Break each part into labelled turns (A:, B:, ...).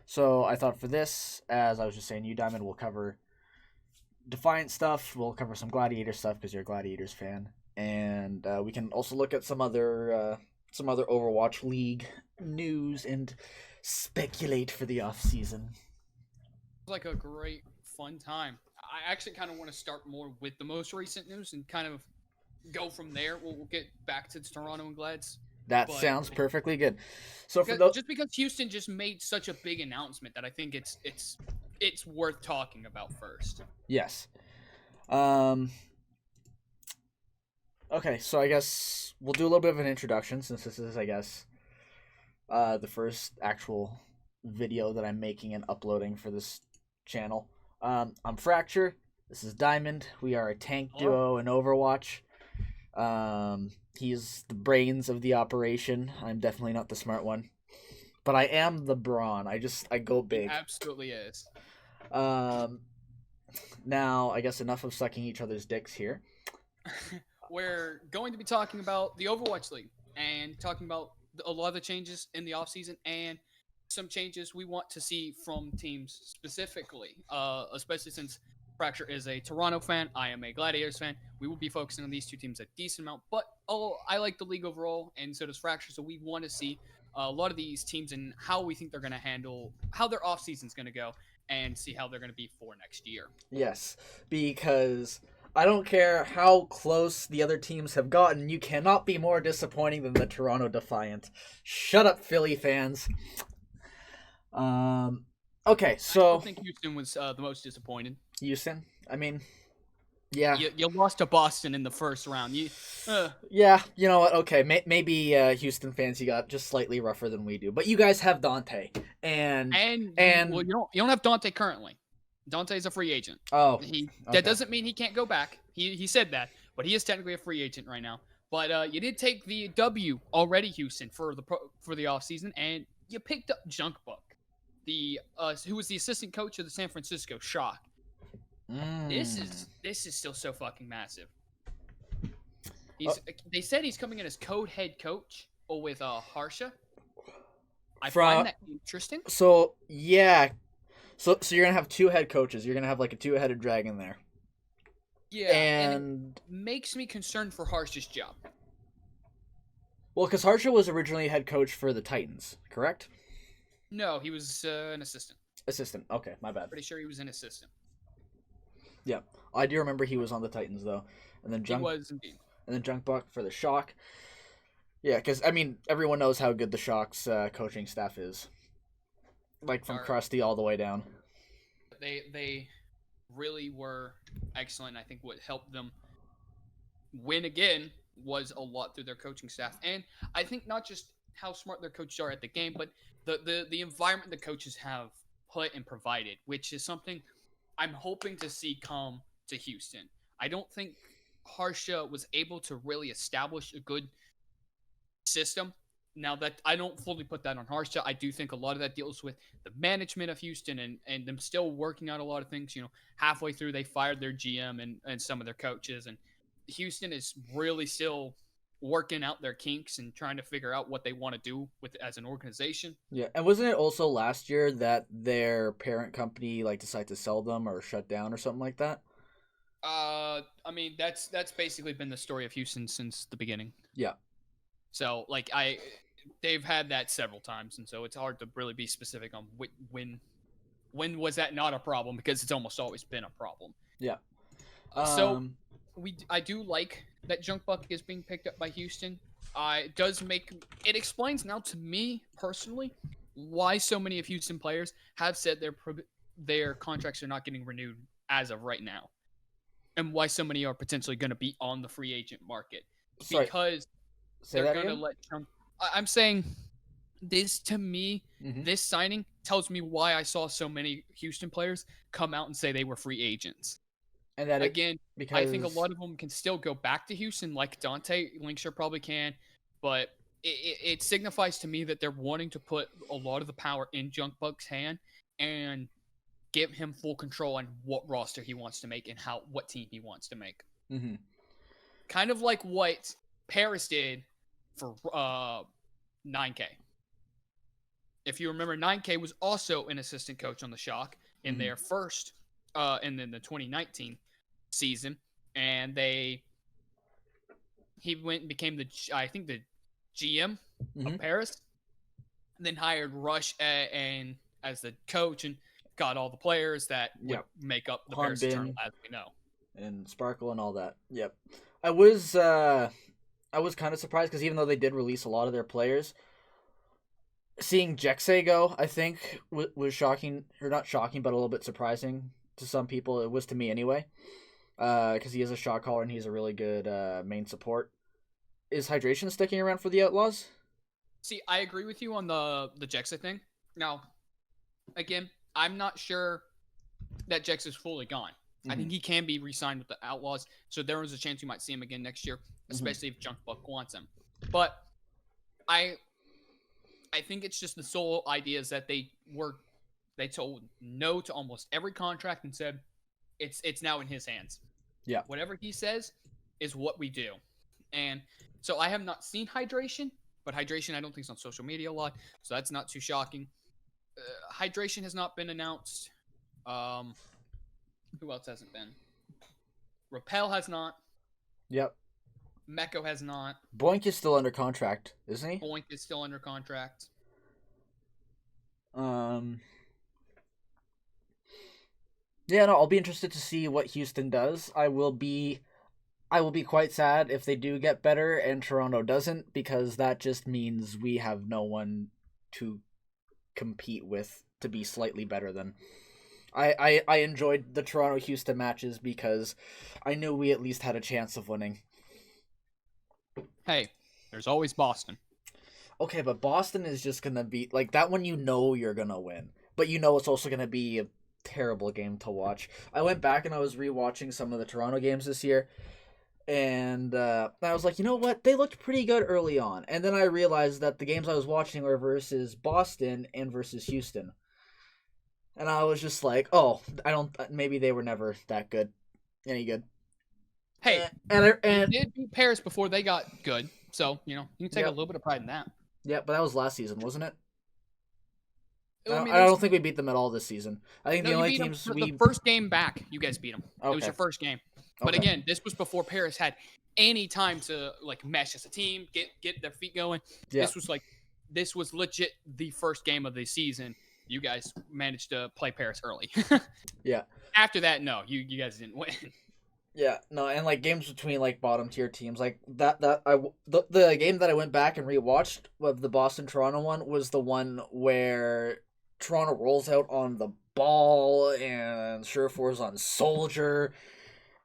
A: So I thought for this, as I was just saying, you Diamond will cover Defiant stuff. We'll cover some Gladiator stuff because you're a Gladiators fan, and we can also look at some other Overwatch League news and speculate for the off season.
B: Like a great fun time. I actually kind of want to start more with the most recent news and kind of go from there. We'll get back to the Toronto and Glads,
A: That
B: but
A: sounds perfectly good. So for
B: because,
A: the
B: just because Houston just made such a big announcement that I think it's worth talking about first.
A: yes, um, okay. So I guess we'll do a little bit of an introduction since this is, I guess, the first actual video that I'm making and uploading for this channel. I'm Fracture. This is Diamond. We are a tank
B: Hello.
A: duo in Overwatch. He's the brains of the operation. I'm definitely not the smart one, but I am the brawn. I go
B: He
A: big.
B: absolutely is.
A: Um, Now I guess enough of sucking each other's dicks here.
B: We're going to be talking about the Overwatch League and talking about a lot of the changes in the offseason and some changes we want to see from teams specifically, especially since Fracture is a Toronto fan. I am a Gladiators fan. We will be focusing on these two teams a decent amount, but I like the league overall, and so does Fracture. So we want to see a lot of these teams and how we think they're going to handle, how their offseason is going to go, and see how they're going to be for next year.
A: Yes, because I don't care how close the other teams have gotten, you cannot be more disappointing than the Toronto Defiant. Shut up, Philly fans. Um, okay,
B: I still
A: so
B: think Houston was the most disappointed.
A: Houston. I mean, yeah,
B: You lost to Boston in the first round.
A: yeah. You know what? Okay, maybe Houston fans, you got just slightly rougher than we do, but you guys have Dante, and
B: And
A: and
B: you don't have Dante currently. Dante's a free agent.
A: oh,
B: That
A: okay,
B: doesn't mean he can't go back. He said that, but he is technically a free agent right now. But you did take the W already, Houston, for the offseason, and you picked up Junkbuck, the who was the assistant coach of the San Francisco Shock. This is still so fucking massive.
A: Uh,
B: He's They said he's coming in as co-head coach with Harsha. I
A: from
B: find that interesting.
A: so yeah, so you're gonna have two head coaches. You're gonna have like a two-headed dragon there,
B: Yeah, and it
A: and
B: makes me concerned for Harsha's job.
A: well, because Harsha was originally head coach for the Titans, correct?
B: No, he was an assistant.
A: Assistant. Okay, my bad.
B: Pretty sure he was an assistant.
A: Yeah, I do remember he was on the Titans though, and then
B: He
A: Junk
B: was indeed.
A: and then Junkbuck for the Shock. Yeah, because I mean everyone knows how good the Shock's coaching staff is, like from
B: Are
A: Krusty all the way down.
B: they really were excellent. I think what helped them win again was a lot through their coaching staff, and I think not just how smart their coaches are at the game, but the environment the coaches have put and provided, which is something I'm hoping to see come to Houston. I don't think Harsha was able to really establish a good system. Now that I don't fully put that on Harsha, I do think a lot of that deals with the management of Houston and them still working out a lot of things. Halfway through they fired their GM and some of their coaches, and Houston is really still working out their kinks and trying to figure out what they want to do with as an organization.
A: Yeah, and wasn't it also last year that their parent company like decided to sell them or shut down or something like that?
B: I mean that's basically been the story of Houston since the beginning.
A: Yeah.
B: So they've had that several times, and so it's hard to really be specific on when was that not a problem because it's almost always been a problem.
A: Yeah.
B: So
A: Um.
B: I do like that Junkbuck is being picked up by Houston. It does make it explains now to me personally why so many of Houston players have said their contracts are not getting renewed as of right now, and why so many are potentially going to be on the free agent market
A: Sorry.
B: because
A: Say
B: they're
A: that
B: going to
A: again.
B: let Chunk. I'm saying this to me,
A: Mm-hmm.
B: this signing tells me why I saw so many Houston players come out and say they were free agents.
A: And that it
B: Again, I think a
A: because
B: lot of them can still go back to Houston, like Dante Linkshire probably can, but it signifies to me that they're wanting to put a lot of the power in Junkbuck's hand and give him full control on what roster he wants to make and what team he wants to make.
A: mm-hmm.
B: Kind of like what Paris did for 9K. if you remember, 9K was also an assistant coach on the Shock in
A: Mhm.
B: their first, and then the 2019 season, and he went and became I think the GM
A: Mhm.
B: of Paris, and then hired Rush and as the coach and got all the players that would
A: Yep.
B: make up the Paris Eternal
A: Hanbin
B: as we know.
A: and Sparkle and all that. Yep. I was uh I was kind of surprised because even though they did release a lot of their players, seeing Jexay go, I think was shocking, or not shocking, but a little bit surprising to some people. It was to me anyway, because he is a shot caller and he's a really good main support. Is Hydration sticking around for the Outlaws?
B: See, I agree with you on the Jexa thing. Now, again, I'm not sure that Jex is fully gone. I
A: Mm-hmm.
B: think he can be re-signed with the Outlaws, so there is a chance you might see him again next year,
A: Mm-hmm.
B: especially if Junk Buck wants him. But I I think it's just the sole idea is that they told no to almost every contract and said it's now in his hands.
A: Yeah.
B: Whatever he says is what we do. And so I have not seen Hydration, but Hydration I don't think is on social media a lot, so that's not too shocking. Hydration has not been announced. Um, who else hasn't been? Rappel has not.
A: Yep.
B: Mecco has not.
A: Boink is still under contract, isn't he?
B: Boink is still under contract.
A: Um. Yeah, no, I'll be interested to see what Houston does. I will be quite sad if they do get better and Toronto doesn't, because that just means we have no one to compete with to be slightly better than. I enjoyed the Toronto Houston matches because I knew we at least had a chance of winning.
B: Hey, there's always Boston.
A: Okay, but Boston is just gonna be like that one. You know you're gonna win, but you know it's also gonna be a terrible game to watch. I went back and I was rewatching some of the Toronto games this year, and I was like, you know what? They looked pretty good early on, and then I realized that the games I was watching were versus Boston and versus Houston, and I was just like, oh, I don't. Maybe they were never that good, any good.
B: Hey, we
A: And
B: did beat Paris before they got good, so you can take a
A: yep,
B: little bit of pride in that.
A: yep. But that was last season, wasn't it?
B: I mean,
A: I
B: there's
A: don't think we beat them at all this season. I think
B: no,
A: the
B: you
A: only
B: beat them
A: teams
B: the
A: we
B: first game back. You guys beat them. It was
A: okay,
B: your first game. But
A: okay,
B: again, this was before Paris had any time to like mesh as a team, get their feet going.
A: yeah,
B: This was legit the first game of the season. You guys managed to play Paris early.
A: yeah,
B: After that, no, you guys didn't win.
A: yeah. No, and like games between like bottom tier teams, like the game that I went back and rewatched of the Boston Toronto one was the one where Toronto rolls out on the ball and Surefour's on Soldier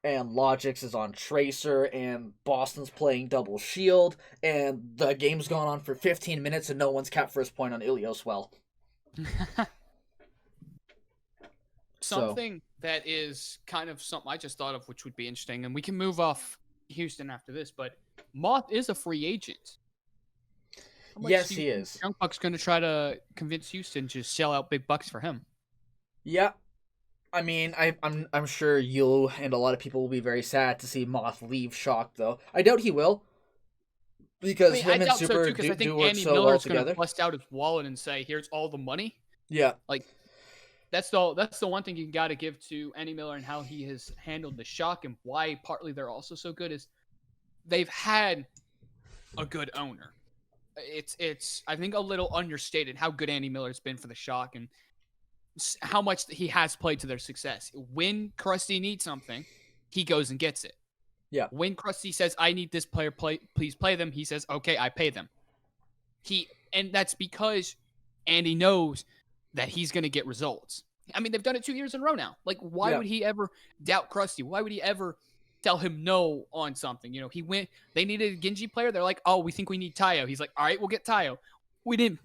A: and Logix is on Tracer, and Boston's playing double shield, and the game's gone on for 15 minutes, and no one's capped first point on Ilios well. So,
B: Something that is kind of something I just thought of, which would be interesting, and we can move off Houston after this, but Moth is a free agent. How much
A: yes,
B: do you
A: he
B: think
A: is.
B: Young Buck's going to try to convince Houston to shell out big bucks for him?
A: Yeah, I mean, I'm sure you and a lot of people will be very sad to see Moth leave Shock, though. I doubt he will,
B: I
A: because
B: mean, I
A: him and
B: doubt so too,
A: Super
B: because I think
A: do work
B: Andy
A: so
B: Miller
A: well
B: is going to
A: together.
B: bust out his wallet and say, "Here's all the money."
A: Yeah,
B: Like that's the one thing you got to give to Andy Miller and how he has handled the Shock and why partly they're also so good is they've had a good owner. It's I think a little understated how good Andy Miller's been for the Shock and how much he has played to their success. When Krusty needs something, he goes and gets it.
A: yeah,
B: When Krusty says, "I need this player, please play them," he says, "Okay, I pay them." And that's because Andy knows that he's going to get results. I mean, they've done it 2 years in a row now. Like, why
A: yeah.
B: would he ever doubt Krusty? Why would he ever tell him no on something? He went. They needed a Genji player. They're like, "Oh, we think we need Tayo." He's like, "All right, we'll get Tayo." We didn't.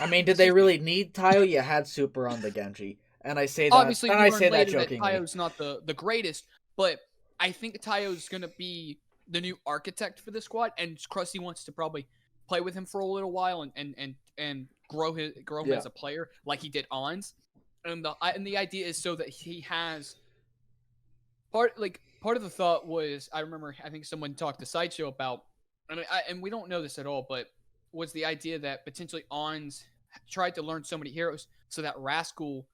A: I mean, did they
B: Excuse me.
A: really need Tayo? You had Super on the Genji, and
B: Obviously, we
A: I
B: learned
A: say that
B: later that
A: jokingly.
B: Tayo's not the greatest, but I think Tayo's going to be the new architect for the squad, and Krusty wants to probably play with him for a little while and grow him
A: Yeah,
B: as a player like he did Ons. And the idea is so that he has part of the thought was I remember I think someone talked to Sideshow about and we don't know this at all, but was the idea that potentially Ons tried to learn so many heroes so that Rascal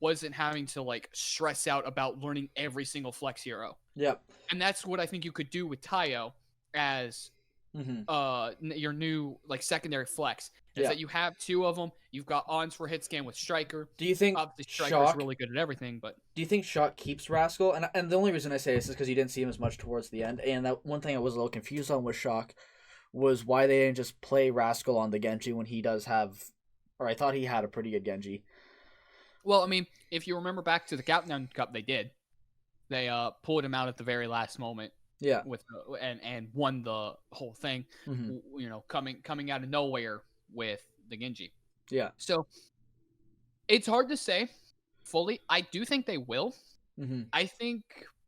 B: wasn't having to like stress out about learning every single flex hero.
A: Yep.
B: And that's what I think you could do with Tayo as your new like secondary flex is that you have two of them. You've got ons for hit scan with Striker.
A: Do you think
B: Obviously Striker's really good at everything, but
A: do you think Shock keeps Rascal? And the only reason I say this is because you didn't see him as much towards the end. And that one thing I was a little confused on with Shock was why they didn't just play Rascal on the Genji when he does have, or I thought he had a pretty good Genji.
B: Well, I mean, if you remember back to the Countdown Cup, they did. They pulled him out at the very last moment.
A: Yeah.
B: With and won the whole thing.
A: Mm-hmm.
B: You know, coming out of nowhere with the Genji.
A: Yeah.
B: So it's hard to say fully. I do think they will.
A: Mm-hmm.
B: I think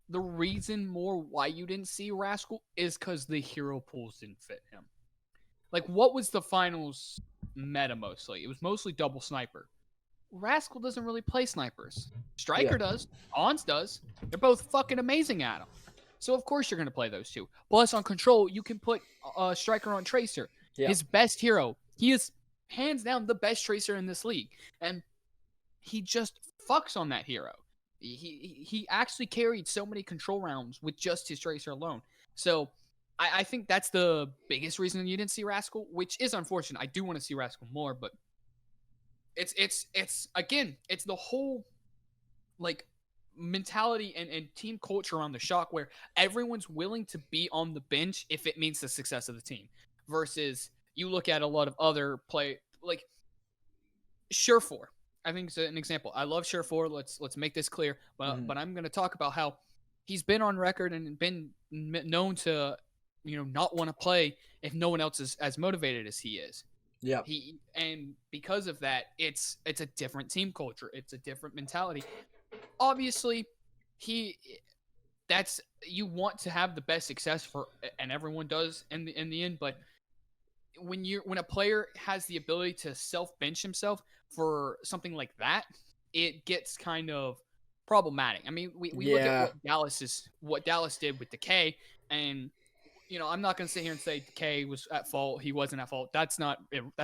B: the reason more why you didn't see Rascal is because the hero pools didn't fit him. Like, what was the finals meta mostly? It was mostly double sniper. Rascal doesn't really play snipers. Striker does. Ons does. They're both fucking amazing at them. So, of course, you're going to play those two. Plus, on Control, you can put Striker on Tracer. Yeah. His best hero. He is, hands down, the best Tracer in this league. And he just fucks on that hero. He actually carried so many Control rounds with just his Tracer alone. So, I think that's the biggest reason you didn't see Rascal, which is unfortunate. I do want to see Rascal more, but it's again, it's the whole, like, mentality and team culture around the Shock where everyone's willing to be on the bench if it means the success of the team, versus you look at a lot of other play like Surefour. I think it's an example. I love Surefour. Let's make this clear, but I'm going to talk about how he's been on record and been known to, you know, not want to play if no one else is as motivated as he is.
A: Yeah.
B: And because of that, it's a different team culture. It's a different mentality. Obviously, you want to have the best success for, and everyone does in the end. But when a player has the ability to self bench himself for something like that, it gets kind of problematic. I mean, we look at what Dallas did with Decay, and you know, I'm not going to sit here and say Decay was at fault. He wasn't at fault. That's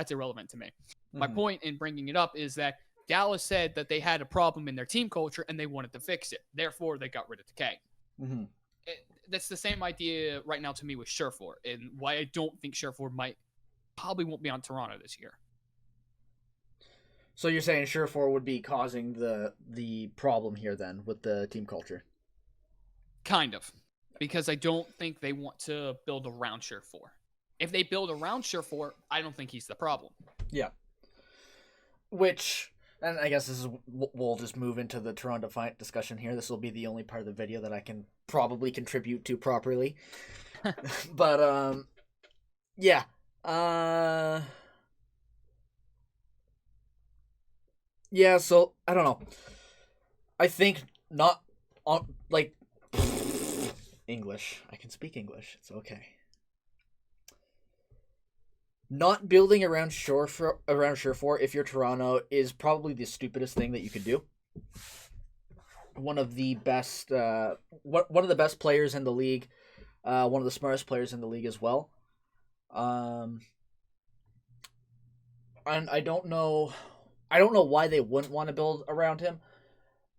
B: irrelevant to me. My point in bringing it up is that Dallas said that they had a problem in their team culture and they wanted to fix it. Therefore, they got rid of Decay. That's the same idea right now to me with Surefour, and why I don't think Surefour probably won't be on Toronto this year.
A: So you're saying Surefour would be causing the problem here then with the team culture?
B: Kind of. Because I don't think they want to build around Surefour. If they build around Surefour, I don't think he's the problem.
A: Yeah. Which, and I guess we'll just move into the Toronto Defiant discussion here. This will be the only part of the video that I can probably contribute to properly. But, yeah. Yeah, so, I don't know. I think not, like, English. I can speak English. It's okay. Not building around Surefour if you're Toronto is probably the stupidest thing that you could do. One of the best players in the league, one of the smartest players in the league as well. And I don't know why they wouldn't want to build around him.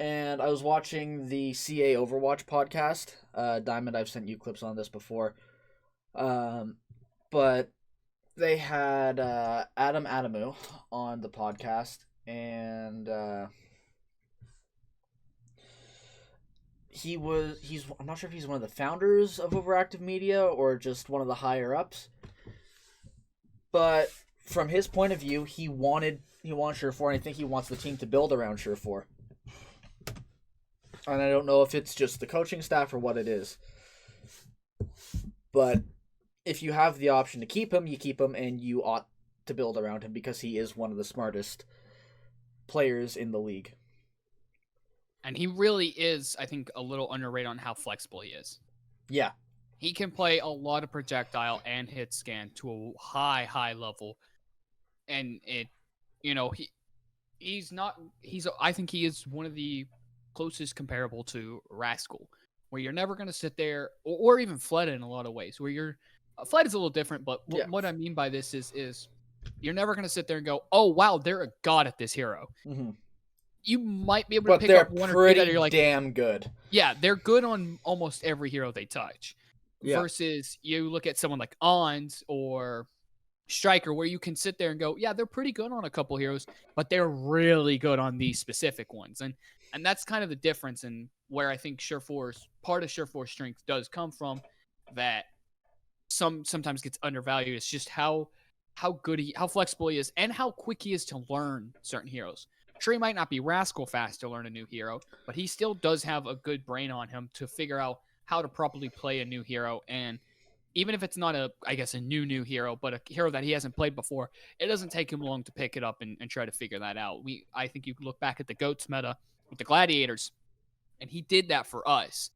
A: And I was watching the CA Overwatch podcast. Diamond, I've sent you clips on this before. But they had Adam Adamu on the podcast, and I'm not sure if he's one of the founders of Overactive Media or just one of the higher ups. But from his point of view, he wants Surefour, and I think he wants the team to build around Surefour. And I don't know if it's just the coaching staff or what it is. But if you have the option to keep him, you keep him, and you ought to build around him because he is one of the smartest players in the league.
B: And he really is, I think, a little underrated on how flexible he is.
A: Yeah.
B: He can play a lot of projectile and hit scan to a high level. And I think he is one of the closest comparable to Rascal, where you're never going to sit there, or even Fled in a lot of ways, where Fled is a little different, but what I mean by this is you're never going to sit there and go, oh, wow, they're a god at this hero.
A: Mm-hmm.
B: You might be able to
A: But
B: pick
A: they're
B: up one or two that
A: pretty
B: you're like,
A: damn good.
B: yeah, they're good on almost every hero they touch.
A: Yeah.
B: Versus you look at someone like Ons or Striker, where you can sit there and go, yeah, they're pretty good on a couple heroes, but they're really good on these specific ones. And that's kind of the difference, and where I think part of Surefour's strength does come from, that sometimes gets undervalued. It's just how how flexible he is, and how quick he is to learn certain heroes. Sure, he might not be rascal fast to learn a new hero, but he still does have a good brain on him to figure out how to properly play a new hero. And even if it's not a new hero, but a hero that he hasn't played before, it doesn't take him long to pick it up and try to figure that out. I think you can look back at the GOATS meta with the Gladiators, and he did that for us.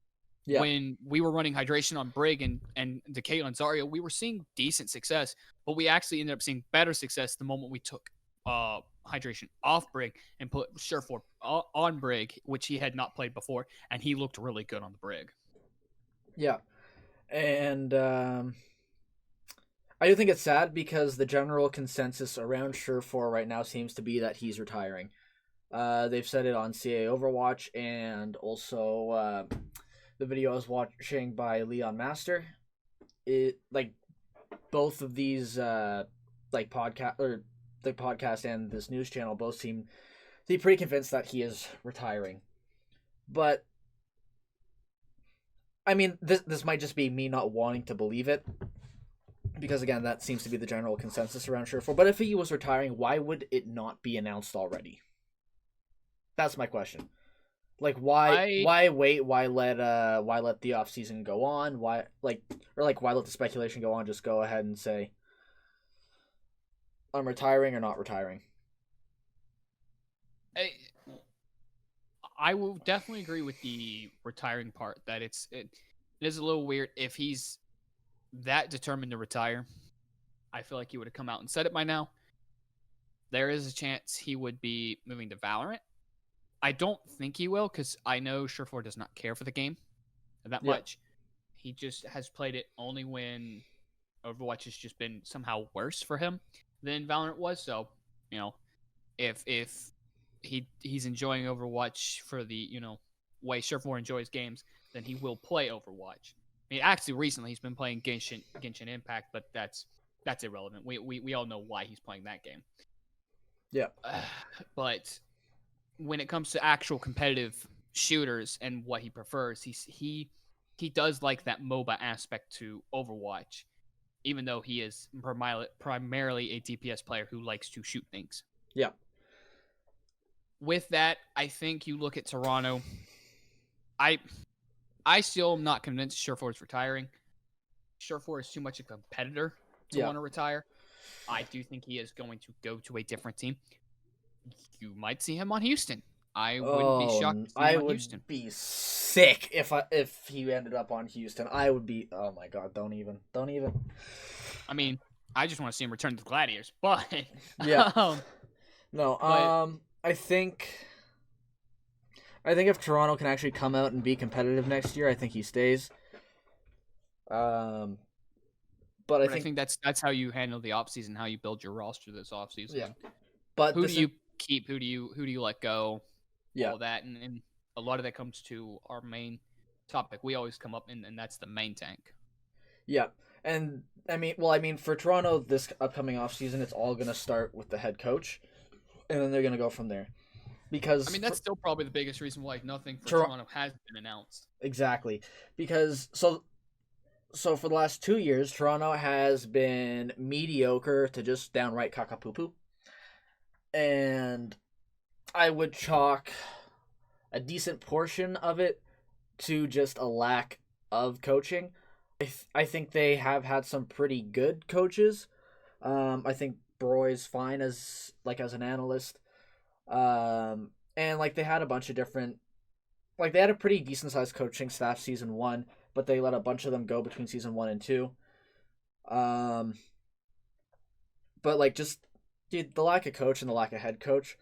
B: Yeah. When we were running hydration on Brig and the Caitlyn Zarya, we were seeing decent success, but we actually ended up seeing better success the moment we took hydration off Brig and put Surefour on Brig, which he had not played before, and he looked really good on the Brig.
A: Yeah. And I do think it's sad because the general consensus around Surefour right now seems to be that he's retiring. They've said it on CA Overwatch, and also the video I was watching by Leon Master. It like both of these podcast or the podcast and this news channel both seem to be pretty convinced that he is retiring. But I mean, this might just be me not wanting to believe it, because again, that seems to be the general consensus around Surefour. But if he was retiring, why would it not be announced already? That's my question. Like, why wait? Why let the off season go on? Why why let the speculation go on? Just go ahead and say, I'm retiring or not retiring.
B: I will definitely agree with the retiring part, that it is a little weird. If he's that determined to retire, I feel like he would have come out and said it by now. There is a chance he would be moving to Valorant. I don't think he will, because I know Surefour does not care for the game that much. He just has played it only when Overwatch has just been somehow worse for him than Valorant was. So, if he's enjoying Overwatch for the, way Surefour enjoys games, then he will play Overwatch. I mean, actually, recently he's been playing Genshin Impact, but that's irrelevant. We all know why he's playing that game.
A: Yeah.
B: But when it comes to actual competitive shooters and what he prefers, he does like that MOBA aspect to Overwatch, even though he is primarily a DPS player who likes to shoot things.
A: Yeah.
B: With that, I think you look at Toronto. I still am not convinced Surefour is retiring. Surefour is too much a competitor to want to retire. I do think he is going to go to a different team. You might see him on Houston. I wouldn't be shocked to see him on Houston.
A: I would be sick if he ended up on Houston. I would be. Oh my god! Don't even.
B: I mean, I just want to see him return to the Gladiators, but
A: yeah. I think if Toronto can actually come out and be competitive next year, I think he stays. But I think
B: that's how you handle the offseason, how you build your roster this offseason.
A: Yeah. But
B: who do you keep? Who do you let go?
A: Yeah.
B: All that, and a lot of that comes to our main topic. We always come up, and that's the main tank.
A: Yeah. And I mean, for Toronto this upcoming offseason, it's all going to start with the head coach, and then they're going to go from there. Because
B: that's still probably the biggest reason why nothing for Toronto has been announced.
A: Exactly. Because so for the last 2 years, Toronto has been mediocre to just downright caca-poo-poo. And I would chalk a decent portion of it to just a lack of coaching. I think they have had some pretty good coaches. I think Broy's fine as an analyst. And they had a bunch of different, they had a pretty decent sized coaching staff season 1, but they let a bunch of them go between season 1 and 2. But just the lack of coach and the lack of head coach,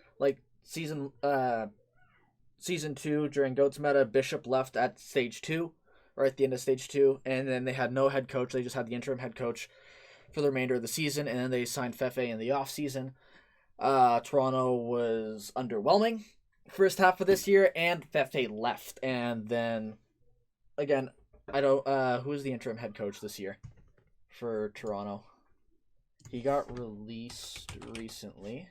A: season 2 during GOATS meta, Bishop left at stage 2, or at the end of stage 2, and then they had no head coach. They just had the interim head coach for the remainder of the season, and then they signed Fefe in the offseason. Toronto was underwhelming first half of this year, and Fefe left. And then, again, I don't. Who is the interim head coach this year for Toronto? He got released recently.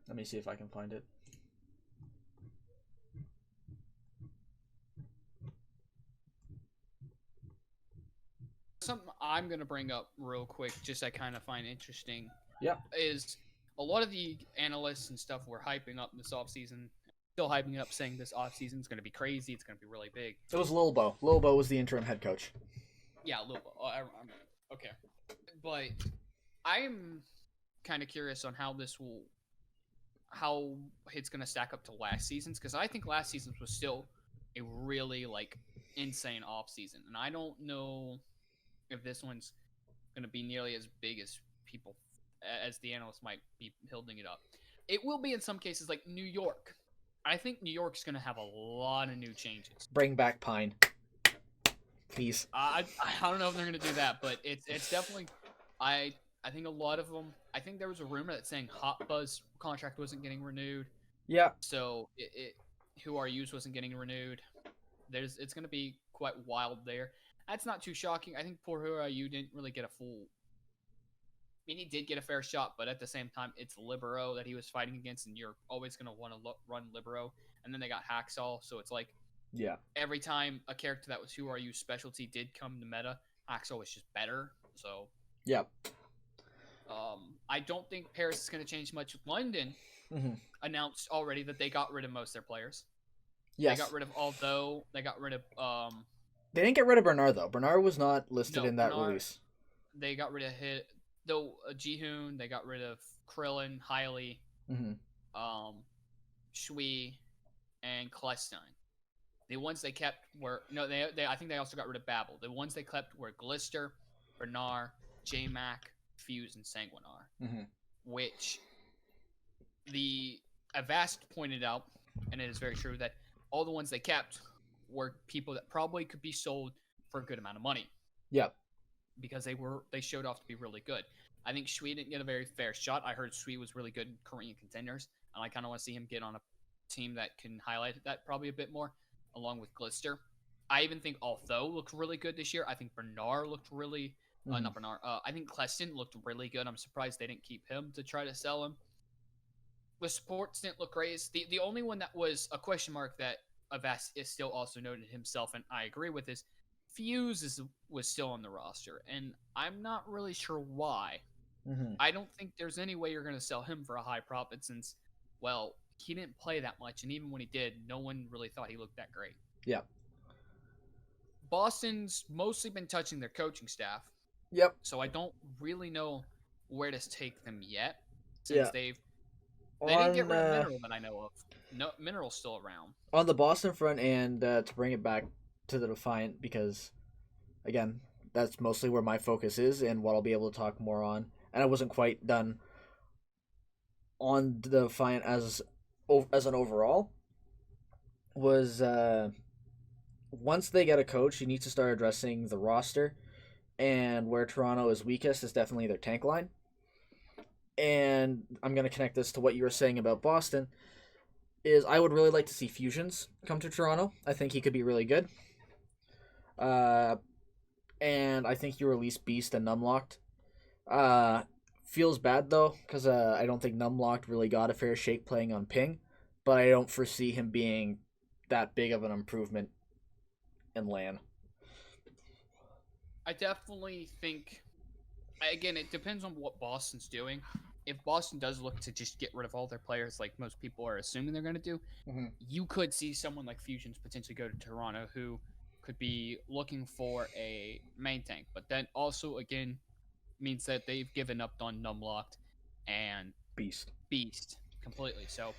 A: Let me see if I can find it.
B: Something I'm gonna bring up real quick, just I kind of find interesting.
A: Yeah.
B: Is a lot of the analysts and stuff were hyping up this offseason, still hyping up, saying this offseason is gonna be crazy, it's gonna be really big.
A: It was Lil Bo. Lil Bo was the interim head coach.
B: Yeah, a little bit. Okay, but I'm kind of curious on how it's gonna stack up to last season's, because I think last season's was still a really like insane off season, and I don't know if this one's gonna be nearly as big as people as the analysts might be building it up. It will be in some cases, like New York. I think New York's gonna have a lot of new changes.
A: Bring back Pine, please.
B: I don't know if they're gonna do that, but it's definitely. I think a lot of them. I think there was a rumor that saying Hot Buzz contract wasn't getting renewed.
A: Yeah.
B: So Who Are You's wasn't getting renewed. It's gonna be quite wild there. That's not too shocking. I think poor Who Are You didn't really get a full. I mean, he did get a fair shot, but at the same time, it's Libero that he was fighting against, and you're always gonna want to run Libero. And then they got Hacksaw, so it's like.
A: Yeah.
B: Every time a character that was Who Are You specialty did come to meta, Hacksaw was just better. So.
A: Yep.
B: I don't think Paris is going to change much. London announced already that they got rid of most of their players.
A: Yes.
B: They got rid of Aldo. They got rid of.
A: They didn't get rid of Bernard though. Bernard was not listed in that release.
B: They got rid of Jihoon. They got rid of Krillin, Hylie, Shui, and Clestine. The ones they kept were I think they also got rid of Babel. The ones they kept were Glister, Bernard, J-Mac, Fuse, and Sanguinar, which the Avast pointed out, and it is very true, that all the ones they kept were people that probably could be sold for a good amount of money.
A: Yep.
B: Because they showed off to be really good. I think Shui didn't get a very fair shot. I heard Shui was really good in Korean contenders, and I kind of want to see him get on a team that can highlight that probably a bit more, along with Glister. I even think Altho looked really good this year. I think Bernard looked really... not Bernard. I think Cleston looked really good. I'm surprised they didn't keep him to try to sell him. The sports didn't look great. The only one that was a question mark that Avast is still also noted himself, and I agree with this, Fuse was still on the roster, and I'm not really sure why. I don't think there's any way you're going to sell him for a high profit since, well, he didn't play that much, and even when he did, no one really thought he looked that great.
A: Yeah.
B: Boston's mostly been touching their coaching staff.
A: Yep.
B: So I don't really know where to take them yet, since they didn't get rid of Mineral that I know of. No, Mineral's still around. On
A: the Boston front, and to bring it back to the Defiant, because, again, that's mostly where my focus is and what I'll be able to talk more on. And I wasn't quite done on the Defiant as an overall. Was once they get a coach, you need to start addressing the roster. And where Toronto is weakest is definitely their tank line. And I'm going to connect this to what you were saying about Boston, is I would really like to see Fusions come to Toronto. I think he could be really good. And I think you release Beast and Numlocked. Feels bad, though, because I don't think Numlocked really got a fair shake playing on Ping. But I don't foresee him being that big of an improvement in LAN.
B: I definitely think, again, it depends on what Boston's doing. If Boston does look to just get rid of all their players, like most people are assuming they're going to do, you could see someone like Fusions potentially go to Toronto, who could be looking for a main tank. But then also, again, means that they've given up on Numlocked and
A: Beast
B: completely. So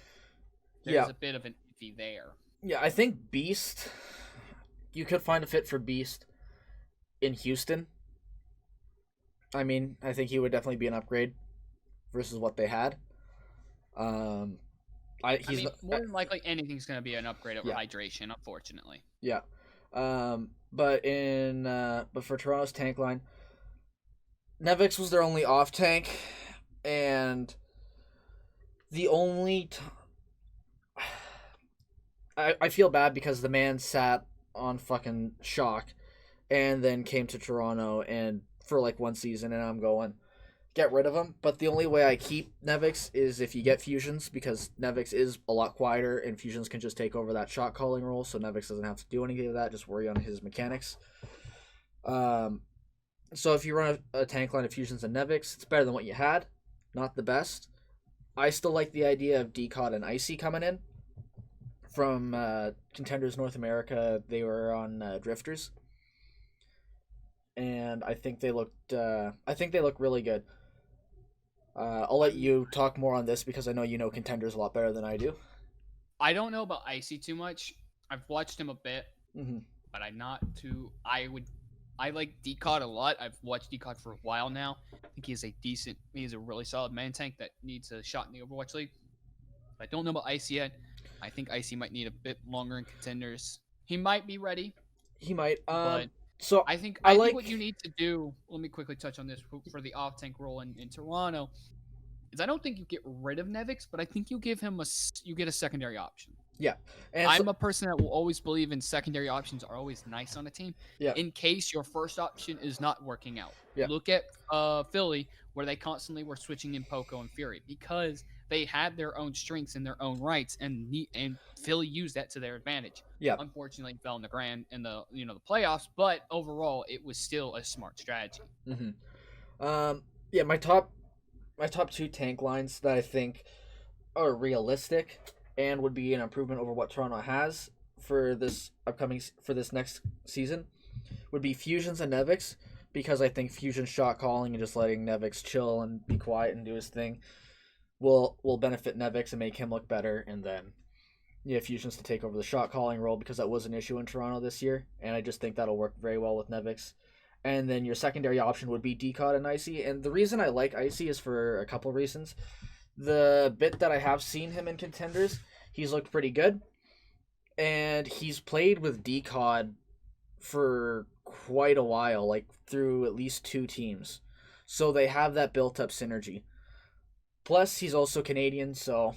B: there's a bit of an iffy there.
A: Yeah, I think Beast, you could find a fit for Beast in Houston. I mean, I think he would definitely be an upgrade versus what they had. More
B: than likely, anything's going to be an upgrade over Hydration, unfortunately.
A: Yeah. But for Toronto's tank line, Nevix was their only off tank, and the only I feel bad because the man sat on fucking shock and then came to Toronto and for like one season, and I'm going get rid of him. But the only way I keep Nevix is if you get fusions, because Nevix is a lot quieter and fusions can just take over that shot calling role, so Nevix doesn't have to do anything of that. Just worry on his mechanics. Um, so if you run a tank line of fusions and Nevix, it's better than what you had. Not the best. I still like the idea of Decod and Icy coming in from Contenders North America. They were on Drifters, and I think they looked. I think they look really good. I'll let you talk more on this because I know you know Contenders a lot better than I do.
B: I don't know about Icy too much. I've watched him a bit,
A: Mm-hmm.
B: but I'm not too. I like Decod a lot. I've watched Decod for a while now. I think he's a really solid main tank that needs a shot in the Overwatch League. I don't know about Icy yet. I think Icy might need a bit longer in Contenders. He might be ready,
A: He might.
B: but
A: So
B: I think
A: I
B: I think
A: like.
B: what you need to do. Let me quickly touch on this for the off tank role in Toronto. Is I don't think you get rid of Nevix, but I think you give him you get a secondary option.
A: Yeah, and so
B: I'm a person that will always believe in secondary options are always nice on a team
A: yeah,
B: in case your first option is not working out.
A: yeah,
B: Look at Philly, where they constantly were switching in Poco and Fury because they had their own strengths in their own rights, and Philly used that to their advantage.
A: yeah.
B: Unfortunately, fell in the the playoffs, but overall, it was still a smart strategy.
A: Yeah. My top two tank lines that I think are realistic and would be an improvement over what Toronto has for this next season would be Fusions and Nevix, because I think Fusion shot calling and just letting Nevix chill and be quiet and do his thing will benefit Nevix and make him look better, and then yeah, Fusions to take over the shot calling role because that was an issue in Toronto this year, and I just think that'll work very well with Nevix. And then your secondary option would be Decod and Icy, and the reason I like Icy is for a couple reasons. The bit that I have seen him in Contenders, he's looked pretty good, and he's played with Decod for quite a while, like through at least two teams. So they have that built up synergy. Plus, he's also Canadian, so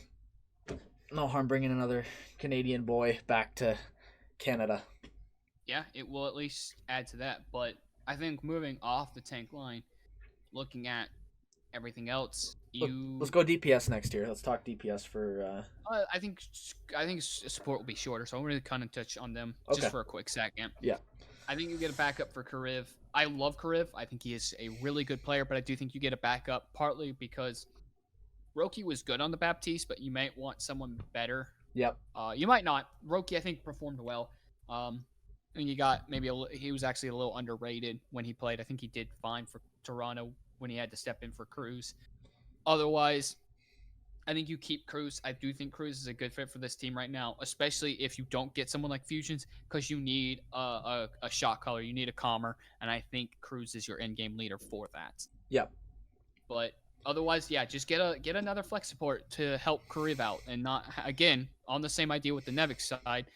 A: no harm bringing another Canadian boy back to Canada.
B: Yeah, it will at least add to that. But I think moving off the tank line, looking at everything else,
A: Let's go DPS next year. Let's talk DPS for.
B: I think support will be shorter, so I'm going to kind of touch on them
A: Okay.
B: just for a quick second.
A: Yeah.
B: I think you get a backup for Kariv. I love Kariv. I think he is a really good player, but I do think you get a backup partly because Roki was good on the Baptiste, but you might want someone better.
A: Yep.
B: You might not. Roki, I think, performed well. And you got he was actually a little underrated when he played. I think he did fine for Toronto when he had to step in for Cruz. Otherwise, I think you keep Cruz. I do think Cruz is a good fit for this team right now, especially if you don't get someone like Fusions, because you need a shot caller, you need a calmer, and I think Cruz is your end game leader for that.
A: Yep.
B: But otherwise, yeah, just get another flex support to help Kariv out, and not again on the same idea with the Nevix side.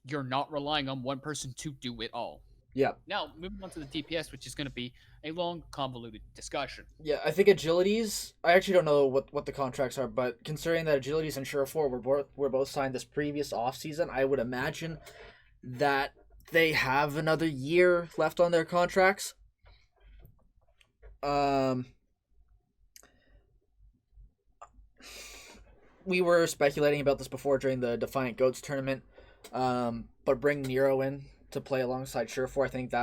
B: You're not relying on one person to do it all.
A: Yep.
B: Now, moving on to the DPS, which is going to be a long, convoluted discussion.
A: Yeah, I think agilities. I actually don't know what the contracts are, but considering that agilities and Surefour were both signed this previous off season, I would imagine that they have another year left on their contracts. We were speculating about this before during the Defiant Goats tournament, but bring Nero in to play alongside Surefour. I think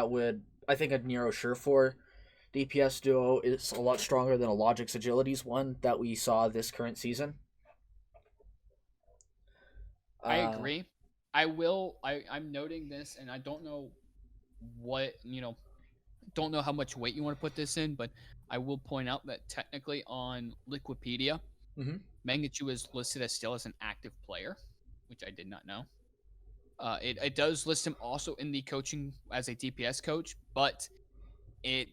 A: a Nero Surefour DPS duo is a lot stronger than a Logic's Agilities one that we saw this current season.
B: I agree. I'm noting this, and I don't know what don't know how much weight you want to put this in, but I will point out that technically on Liquipedia,
A: Mm-hmm.
B: Mangachu is listed as still as an active player, which I did not know. It does list him also in the coaching as a DPS coach, but it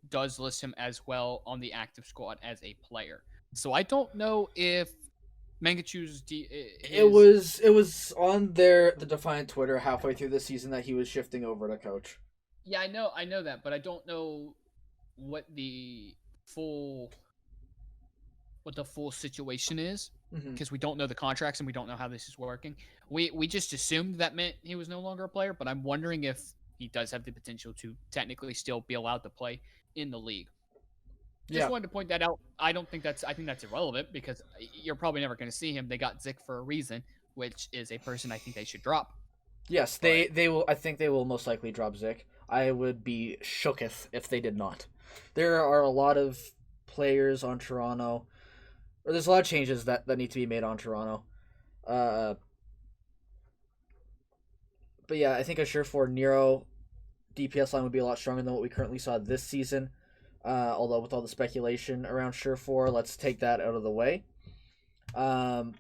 B: does list him as well on the active squad as a player. So I don't know if Mangachu's
A: It
B: his.
A: was on the Defiant Twitter halfway through the season that he was shifting over to coach.
B: Yeah, I know that, but I don't know what the full situation is
A: Hmm.
B: because we don't know the contracts and we don't know how this is working. We just assumed that meant he was no longer a player, but I'm wondering if he does have the potential to technically still be allowed to play in the league. Just
A: Yeah.
B: wanted to point that out. I think that's irrelevant because you're probably never going to see him. They got Zick for a reason, which is a person I think they should drop.
A: Yes,
B: But
A: they will. I think they will most likely drop Zick. I would be shooketh if they did not. There are a lot of players on Toronto, or there's a lot of changes that need to be made on Toronto. Uh, but yeah, I think a sure for Nero DPS line would be a lot stronger than what we currently saw this season. Although with all the speculation around sure for, let's take that out of the way. Um,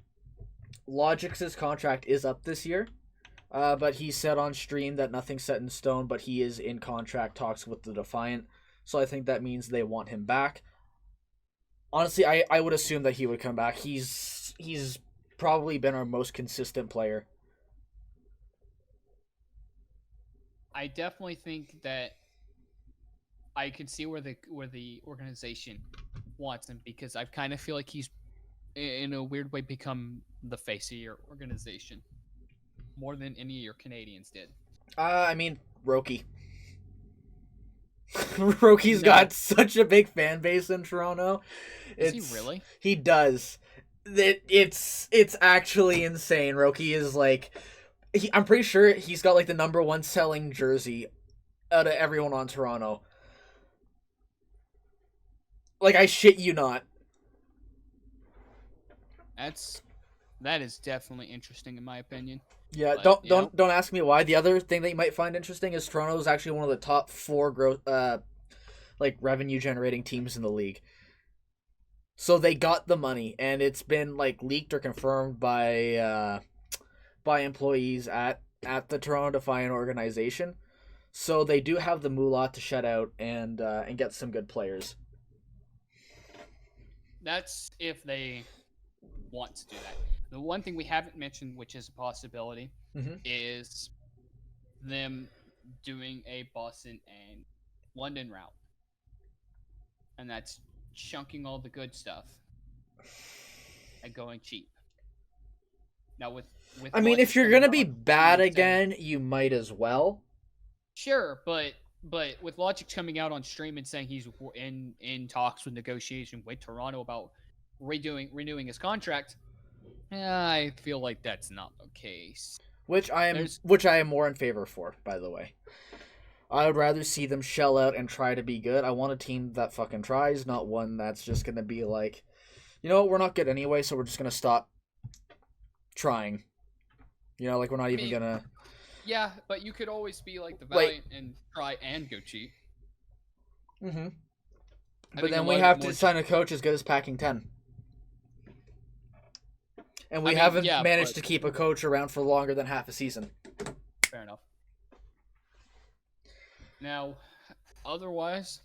A: Logic's contract is up this year. But he said on stream that nothing's set in stone, but he is in contract talks with the Defiant. So I think that means they want him back. Honestly, I would assume that he would come back. He's probably been our most consistent player.
B: I definitely think that I can see where the organization wants him because I kind of feel like he's in a weird way become the face of your organization more than any of your Canadians did.
A: I mean, Roki. Roki's
B: No,
A: got such a big fan base in Toronto.
B: does he really?
A: He does. It's actually insane. Roki is like I'm pretty sure he's got like the number one selling jersey out of everyone on Toronto. Like I shit you not.
B: That is definitely interesting in my opinion.
A: Yeah,
B: But
A: don't ask me why. The other thing that you might find interesting is Toronto is actually one of the top four growth like revenue generating teams in the league. So they got the money, and it's been like leaked or confirmed by employees at the Toronto Defiant organization. So they do have the moolah to shut out and get some good players.
B: that's if they want to do that. The one thing we haven't mentioned, which is a possibility,
A: Mm-hmm.
B: is them doing a Boston and London route, and that's chunking all the good stuff and going cheap. Now with
A: I mean,
B: Logic
A: if you're
B: coming
A: gonna
B: out
A: be
B: on stream
A: bad
B: and saying
A: again, you might as well.
B: sure, but with Logic coming out on stream and saying he's in talks with negotiation with Toronto about renewing his contract, I feel like that's not the case. There's
A: Which I am more in favor for, by the way. I would rather see them shell out and try to be good. I want a team that fucking tries, not one that's just gonna be like, you know what, we're not good anyway, so we're just gonna stop trying. You know, like we're not
B: I
A: even
B: mean,
A: gonna
B: yeah, but you could always be like the
A: like.
B: Valiant and try and go cheap.
A: Mm-hmm.
B: I
A: But
B: think a
A: then we
B: lot of it
A: have
B: more
A: to
B: just
A: sign a coach as good as Packing 10. And
B: I
A: we
B: mean,
A: haven't
B: yeah,
A: managed
B: but
A: to keep a coach around for longer than half a season.
B: fair enough. Now, otherwise,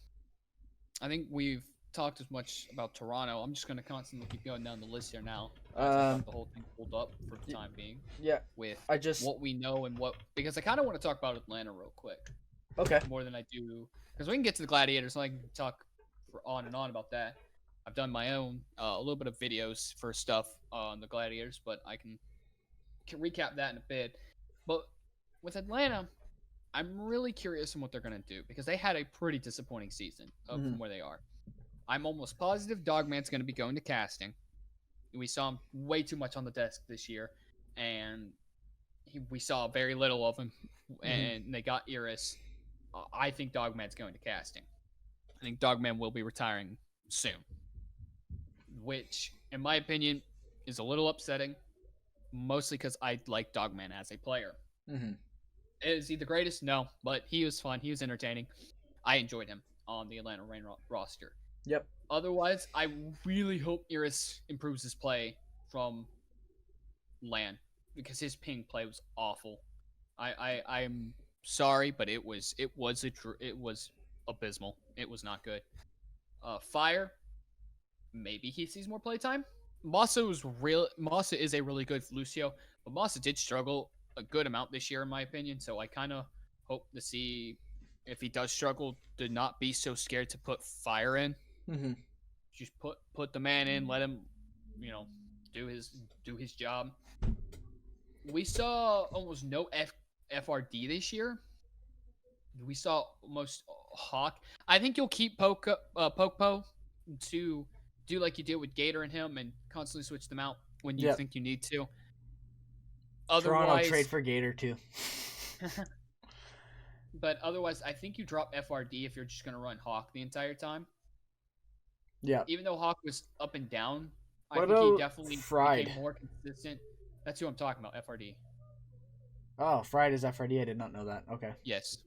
B: I think we've talked as much about Toronto. I'm just going to constantly keep going down the list here now. I've got the whole thing pulled up for the time being
A: Yeah,
B: with
A: I just
B: what we know and what because I kind of want to talk about Atlanta real quick
A: okay.
B: more than I do because we can get to the Gladiators and I can talk for on and on about that. I've done my own a little bit of videos for stuff on the Gladiators, but I can recap that in a bit. But with Atlanta, I'm really curious on what they're going to do because they had a pretty disappointing season
A: Mm-hmm.
B: from where they are. I'm almost positive Dogman's going to be going to casting. We saw him way too much on the desk this year, and we saw very little of him.
A: Mm-hmm.
B: And they got Iris. I think Dogman's going to casting. I think Dogman will be retiring soon, which, in my opinion, is a little upsetting. Mostly because I like Dogman as a player.
A: Mm-hmm.
B: Is he the greatest? No, but he was fun. He was entertaining. I enjoyed him on the Atlanta Reign roster.
A: Yep.
B: Otherwise, I really hope Iris improves his play from LAN because his ping play was awful. I'm sorry, but it was abysmal. It was not good. Fire, maybe he sees more playtime. Massa is a really good Lucio, but Massa did struggle a good amount this year, in my opinion. So I kind of hope to see if he does struggle to not be so scared to put fire in.
A: Mm-hmm.
B: Just put the man in, let him, you know, do his job. We saw almost no FRD this year. We saw almost Hawk. I think you'll keep Pokepo to do like you did with Gator and him, and constantly switch them out when you
A: Yep.
B: think you need to.
A: Toronto trade
B: Otherwise,
A: for Gator too.
B: but otherwise, I think you drop FRD if you're just gonna run Hawk the entire time.
A: Yeah.
B: Even though Hawk was up and down, I
A: What
B: think he
A: about
B: definitely
A: Fried?
B: became more consistent. That's who I'm talking about, FRD.
A: Oh, Fried is FRD. I did not know that. Okay,
B: Yes,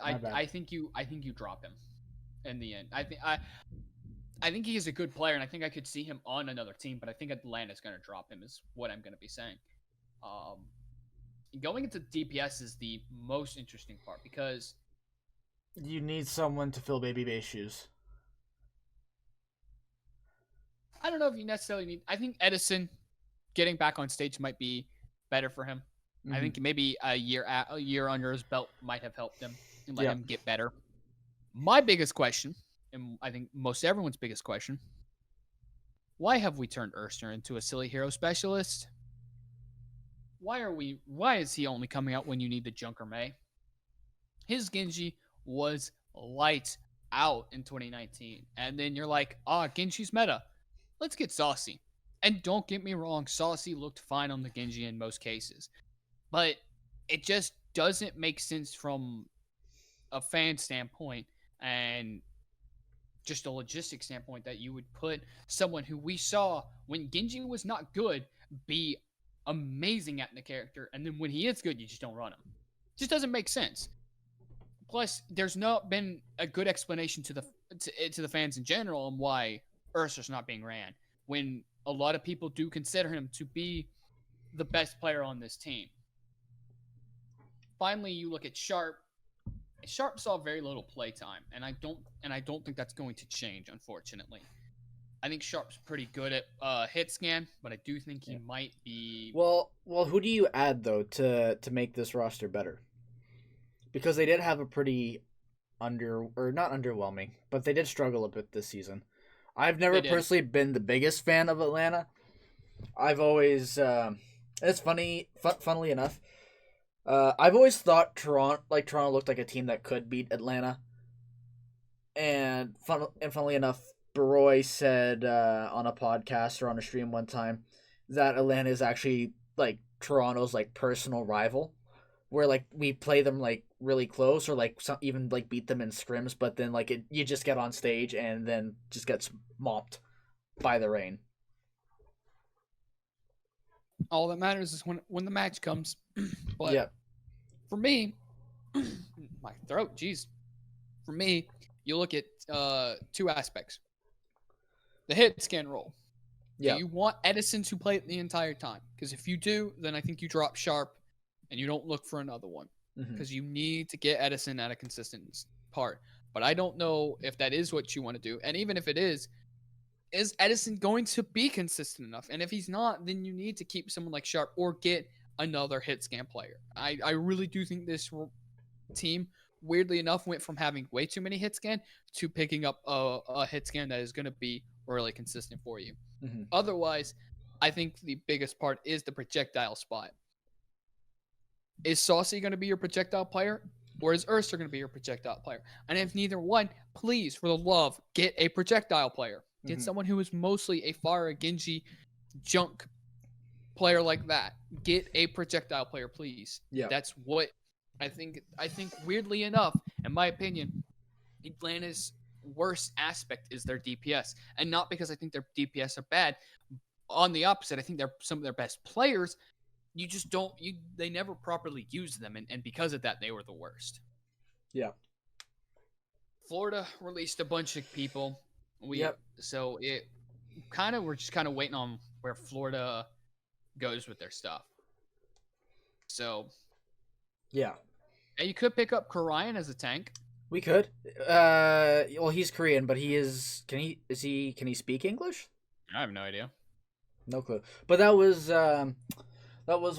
A: my bad.
B: I think you drop him in the end. I think he is a good player, and I think I could see him on another team, but I think Atlanta's going to drop him, is what I'm going to be saying. Um, Going into DPS is the most interesting part because
A: You need someone to fill baby base shoes.
B: I don't know if you necessarily need. I think Edison getting back on stage might be better for him. I
A: Mm-hmm.
B: think maybe a year under his belt might have helped him and let
A: Yeah.
B: him get better. My biggest question, and I think most everyone's biggest question, why have we turned Erster into a silly hero specialist? Why is he only coming out when you need the Junker May? His Genji was lights out in 2019. And then you're like, Genji's meta. Let's get Saucy. And don't get me wrong, Saucy looked fine on the Genji in most cases. But it just doesn't make sense from a fan standpoint and just a logistic standpoint that you would put someone who we saw when Genji was not good be amazing at the character, and then when he is good, you just don't run him. It just doesn't make sense. Plus, there's not been a good explanation to the fans in general on why Ursa's not being ran when a lot of people do consider him to be the best player on this team. Finally, you look at Sharp. Sharp saw very little playtime, and I don't think that's going to change, unfortunately. I think Sharp's pretty good at hit scan, but I do think he might be.
A: Well, who do you add though to make this roster better? Because they did have a pretty or not underwhelming, but they did struggle a bit this season. I've never
B: They did.
A: personally been the biggest fan of Atlanta. I've always it's funnily enough. I've always thought Toronto looked like a team that could beat Atlanta, and funnily enough, Baroy said on a podcast or on a stream one time that Atlanta is actually like Toronto's like personal rival, where like we play them like really close or like even like beat them in scrims, but then like you just get on stage and then just gets mopped by the rain.
B: All that matters is when the match comes. But
A: Yeah.
B: for me, my throat, jeez. For me, you look at two aspects. The hit scan role. Do
A: Yeah.
B: you want Edison to play it the entire time? Because if you do, then I think you drop Sharp and you don't look for another one. Because you need to get Edison at a consistent part. But I don't know if that is what you want to do. And even if it is Edison going to be consistent enough? And if he's not, then you need to keep someone like Sharp or get another hit scan player. I really do think this team, weirdly enough, went from having way too many hit scan to picking up a hit scan that is going to be really consistent for you.
A: Mm-hmm.
B: Otherwise, I think the biggest part is the projectile spot. Is Saucy going to be your projectile player? Or is Ursa going to be your projectile player? And if neither one, please, for the love, get a projectile player. Get someone who is mostly a Pharah, Genji, junk player like that. Get a projectile player, please.
A: Yeah.
B: That's what I think. I think weirdly enough, in my opinion, Atlanta's worst aspect is their DPS, and not because I think their DPS are bad. On the opposite, I think they're some of their best players. You just don't. They never properly use them, and because of that, they were the worst.
A: Yeah.
B: Florida released a bunch of people.
A: Yep.
B: So it we're just kind of waiting on where Florida goes with their stuff. So
A: Yeah.
B: and you could pick up Karayan as a tank.
A: We could. Well, he's Korean, but he is. Can he speak English?
B: I have no idea.
A: No clue. But that was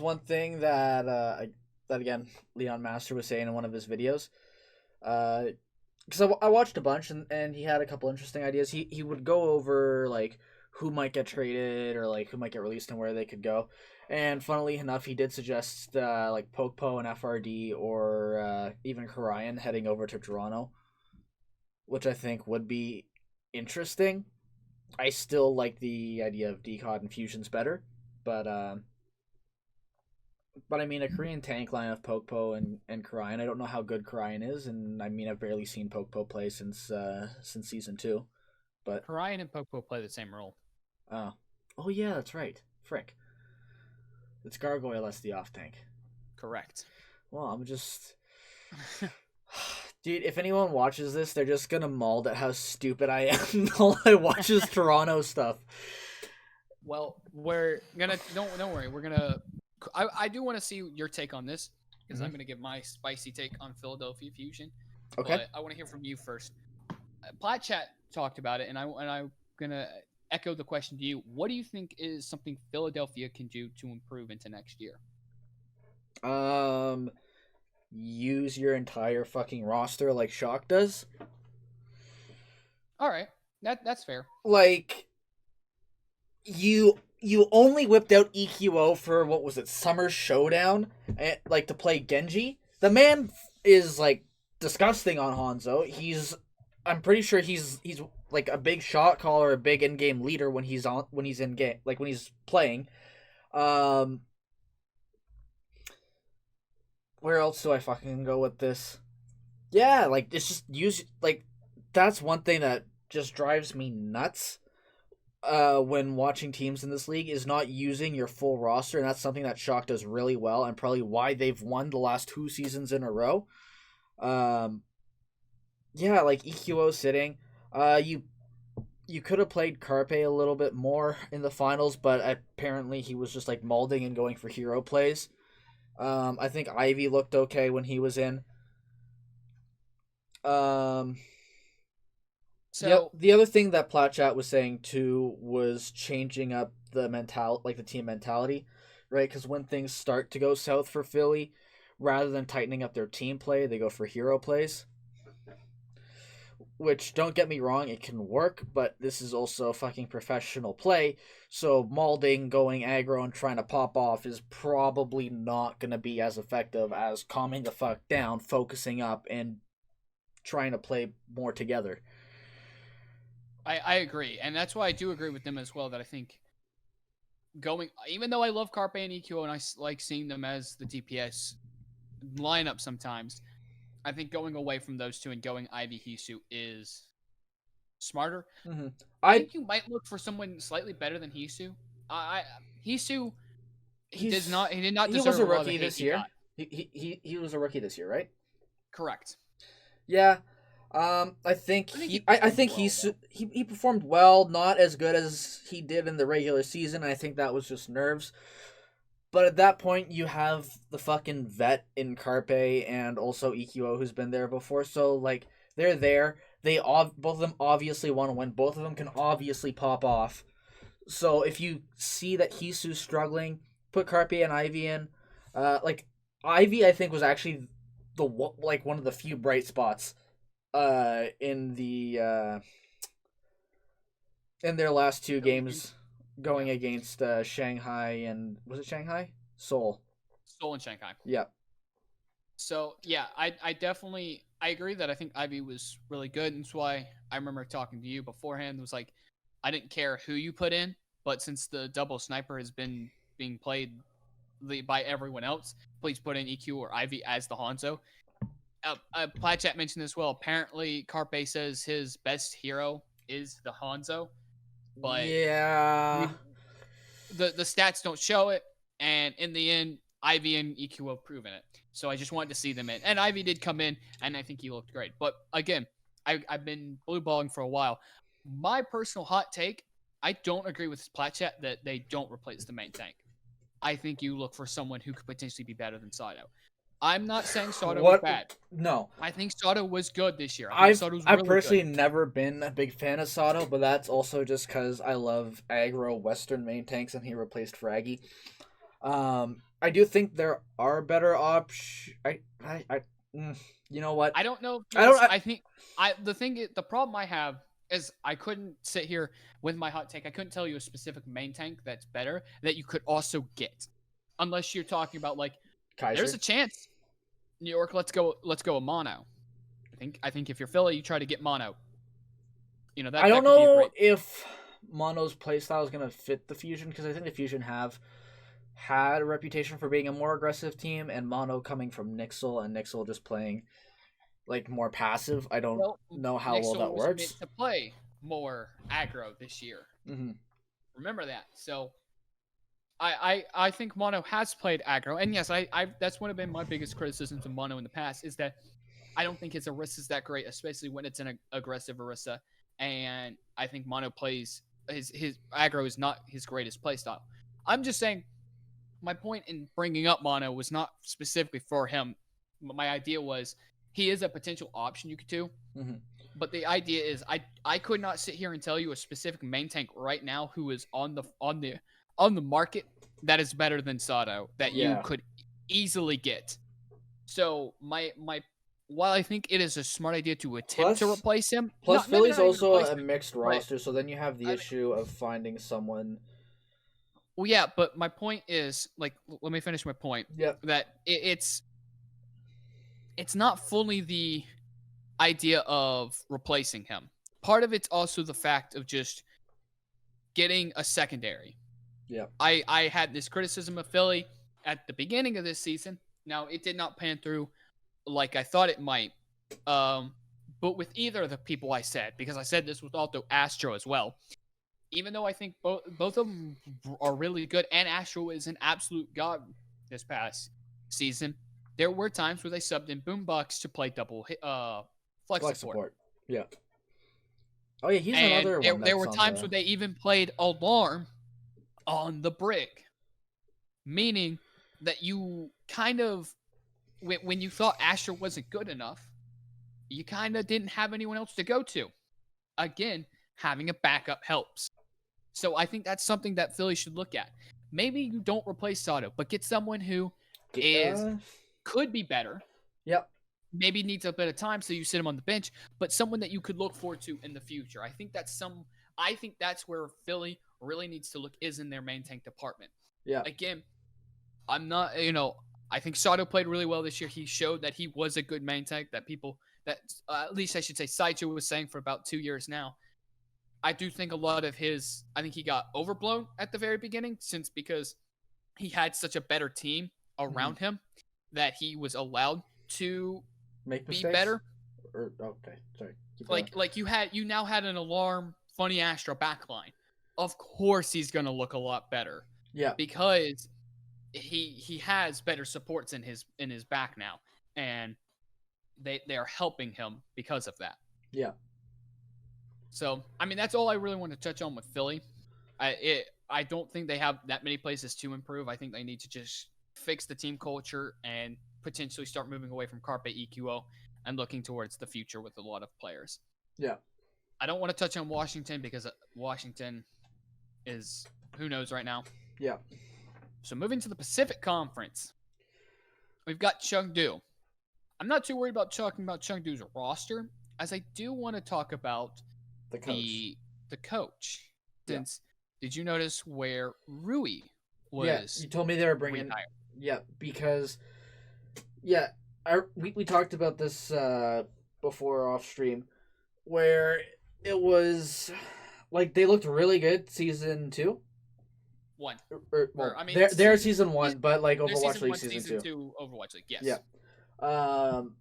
A: one thing that that again Leon Master was saying in one of his videos. Because I watched a bunch and he had a couple interesting ideas. He would go over like who might get traded or like who might get released and where they could go. And funnily enough, he did suggest like Pokpo and FRD or even Karayan heading over to Toronto, which I think would be interesting. I still like the idea of Decod and Fusions better, but but I mean, a Korean tank line of Pokpo and Karayan. I don't know how good Karayan is, and I mean, I've barely seen Pokpo play since season 2. But
B: Karayan and Popo play the same role.
A: oh, oh yeah, that's right. Frick, it's Gargoyle that's the off tank.
B: Correct.
A: Well, I'm just, dude. If anyone watches this, they're just gonna maul at how stupid I am. All I watch is Toronto stuff.
B: Well, we're gonna don't worry. We're gonna. I do want to see your take on this because I'm gonna give my spicy take on Philadelphia Fusion.
A: Okay.
B: But I want to hear from you first. Plat Chat talked about it, and I'm gonna echo the question to you. What do you think is something Philadelphia can do to improve into next year?
A: Use your entire fucking roster like Shock does.
B: All right, that's fair.
A: Like you only whipped out EQO for what was it, Summer Showdown, like to play Genji. The man is like disgusting on Hanzo. I'm pretty sure he's like a big shot caller, a big in game leader when he's in game, like when he's playing. Where else do I fucking go with this? Yeah, like it's just use like that's one thing that just drives me nuts when watching teams in this league is not using your full roster, and that's something that Shock does really well, and probably why they've won the last 2 seasons in a row. Yeah, like EQO sitting. You could have played Carpe a little bit more in the finals, but apparently he was just like molding and going for hero plays. I think Ivy looked okay when he was in.
B: So
A: the other thing that Platchat was saying too was changing up the the team mentality, right? Because when things start to go south for Philly, rather than tightening up their team play, they go for hero plays. Which, don't get me wrong, it can work, but this is also fucking professional play. So molding, going aggro, and trying to pop off is probably not gonna be as effective as calming the fuck down, focusing up, and trying to play more together.
B: I agree, and that's why I do agree with them as well. That I think even though I love Carpe and EQO and I like seeing them as the DPS lineup sometimes, I think going away from those two and going Ivy Hisu is smarter.
A: Mm-hmm.
B: I think you might look for someone slightly better than Hisu. Hisu, he did not deserve.
A: He was a rookie
B: this
A: year. He was a rookie this year, right?
B: Correct.
A: Yeah. I think he performed well, not as good as he did in the regular season. I think that was just nerves. But at that point, you have the fucking vet in Carpe and also EQO who's been there before. So like they're there. Both of them obviously want to win. Both of them can obviously pop off. So if you see that Hisu's struggling, put Carpe and Ivy in. Like Ivy, I think was actually one of the few bright spots in their last 2 games going against Shanghai and was it Shanghai? Seoul
B: and Shanghai.
A: Yeah.
B: So yeah, I definitely agree that I think Ivy was really good, and that's why I remember talking to you beforehand. It was like I didn't care who you put in, but since the double sniper has been being played by everyone else, please put in EQ or Ivy as the Hanzo. Platchat mentioned this well. Apparently, Carpe says his best hero is the Hanzo, but
A: yeah,
B: the stats don't show it. And in the end, Ivy and EQ have proven it. So I just wanted to see them in, and Ivy did come in, and I think he looked great. But again, I've been blue balling for a while. My personal hot take: I don't agree with Platchat that they don't replace the main tank. I think you look for someone who could potentially be better than Saito. I'm not saying Soto was
A: What?
B: bad.
A: No,
B: I think Soto was good this year. I think
A: I've
B: Soto was
A: I've
B: really
A: personally
B: good.
A: never been a big fan of Sato, but that's also just because I love aggro Western main tanks, and he replaced Fraggy. I do think there are better options. Mm, you know what?
B: I don't know if
A: I don't.
B: he's. I think the problem I have is I couldn't sit here with my hot take. I couldn't tell you a specific main tank that's better that you could also get, unless you're talking about like there's a
A: Kaiser.
B: chance New York. Let's go a mono. I think if you're Philly, you try to get mono.
A: I
B: That
A: don't
B: could be a
A: know
B: great.
A: if Mono's playstyle is gonna fit the Fusion, because I think the Fusion have had a reputation for being a more aggressive team, and Mono coming from Nixel and Nixel just playing like more passive. I don't
B: Well,
A: know how well
B: Nixel
A: that
B: was meant
A: works.
B: to play more aggro this year.
A: Hmm.
B: Remember that. So I think Mono has played aggro, and yes, I that's one of been my biggest criticisms of Mono in the past is that I don't think his Orisa is that great, especially when it's an aggressive Orisa. And I think Mono plays his aggro is not his greatest playstyle. I'm just saying my point in bringing up Mono was not specifically for him. My idea was he is a potential option you could do.
A: Hmm.
B: But the idea is I could not sit here and tell you a specific main tank right now who is on the market that is better than Sato that you
A: Yeah.
B: could easily get. So my while I think it is a smart idea to attempt to
A: Plus,
B: replace him,
A: plus
B: not maybe
A: Philly's
B: not even
A: also
B: replace
A: a
B: him,
A: mixed
B: but
A: roster, so then you have the
B: I mean,
A: issue of finding someone.
B: well, yeah. But my point is like, let me finish my point
A: Yep.
B: that it's not fully the idea of replacing him. Part of it's also the fact of just getting a secondary.
A: Yep.
B: I had this criticism of Philly at the beginning of this season. Now it did not pan through like I thought it might. Um, but with either of the people I said, because I said this with also Astro as well. Even though I think both of them are really good, and Astro is an absolute god this past season, there were times where they subbed in Boombox to play double flex
A: Flex
B: support.
A: support. Yeah. Oh yeah, he's
B: And
A: another
B: there,
A: one
B: there
A: that's
B: were
A: on
B: times
A: the.
B: where they even played Alarm on the brick, meaning that you kind of, when you thought Asher wasn't good enough, you kind of didn't have anyone else to go to. Again, having a backup helps. So I think that's something that Philly should look at. Maybe you don't replace Sato, but get someone who is
A: Uh,
B: could be better.
A: yep.
B: Maybe needs a bit of time, so you sit him on the bench, but someone that you could look forward to in the future. I think that's where Philly really needs to look is in their main tank department.
A: Yeah.
B: Again, I'm not, I think Sato played really well this year. He showed that he was a good main tank that people that at least I should say Saicho was saying for about 2 years now. I do think a lot of I think he got overblown at the very beginning because he had such a better team
A: Hmm.
B: around him that he was allowed to
A: Make
B: be
A: mistakes.
B: better.
A: Or okay, sorry. Keep going.
B: Like you now had an Alarm Funny Astro backline. Of course he's gonna look a lot better
A: Yeah.
B: because he has better supports in his back now, and they're helping him because of that.
A: Yeah.
B: So I mean that's all I really want to touch on with Philly. I don't think they have that many places to improve. I think they need to just fix the team culture and potentially start moving away from Carpe EQO and looking towards the future with a lot of players.
A: Yeah.
B: I don't want to touch on Washington because Washington is who knows right now.
A: Yeah.
B: So moving to the Pacific Conference, we've got Chengdu. I'm not too worried about talking about Chengdu's roster, as I do want to talk about
A: The coach.
B: the coach.
A: Yeah.
B: Since did you notice where Rui
A: Yeah.
B: was
A: You told me they were bringing.
B: rehired?
A: Yeah, because yeah, we talked about this before off stream, where it was like they looked really good season two.
B: One,
A: Well,
B: I mean,
A: their season one, but like
B: their
A: Overwatch
B: season
A: League
B: one,
A: season
B: season
A: two.
B: two Overwatch League.
A: Yeah.
B: Yes,
A: Um,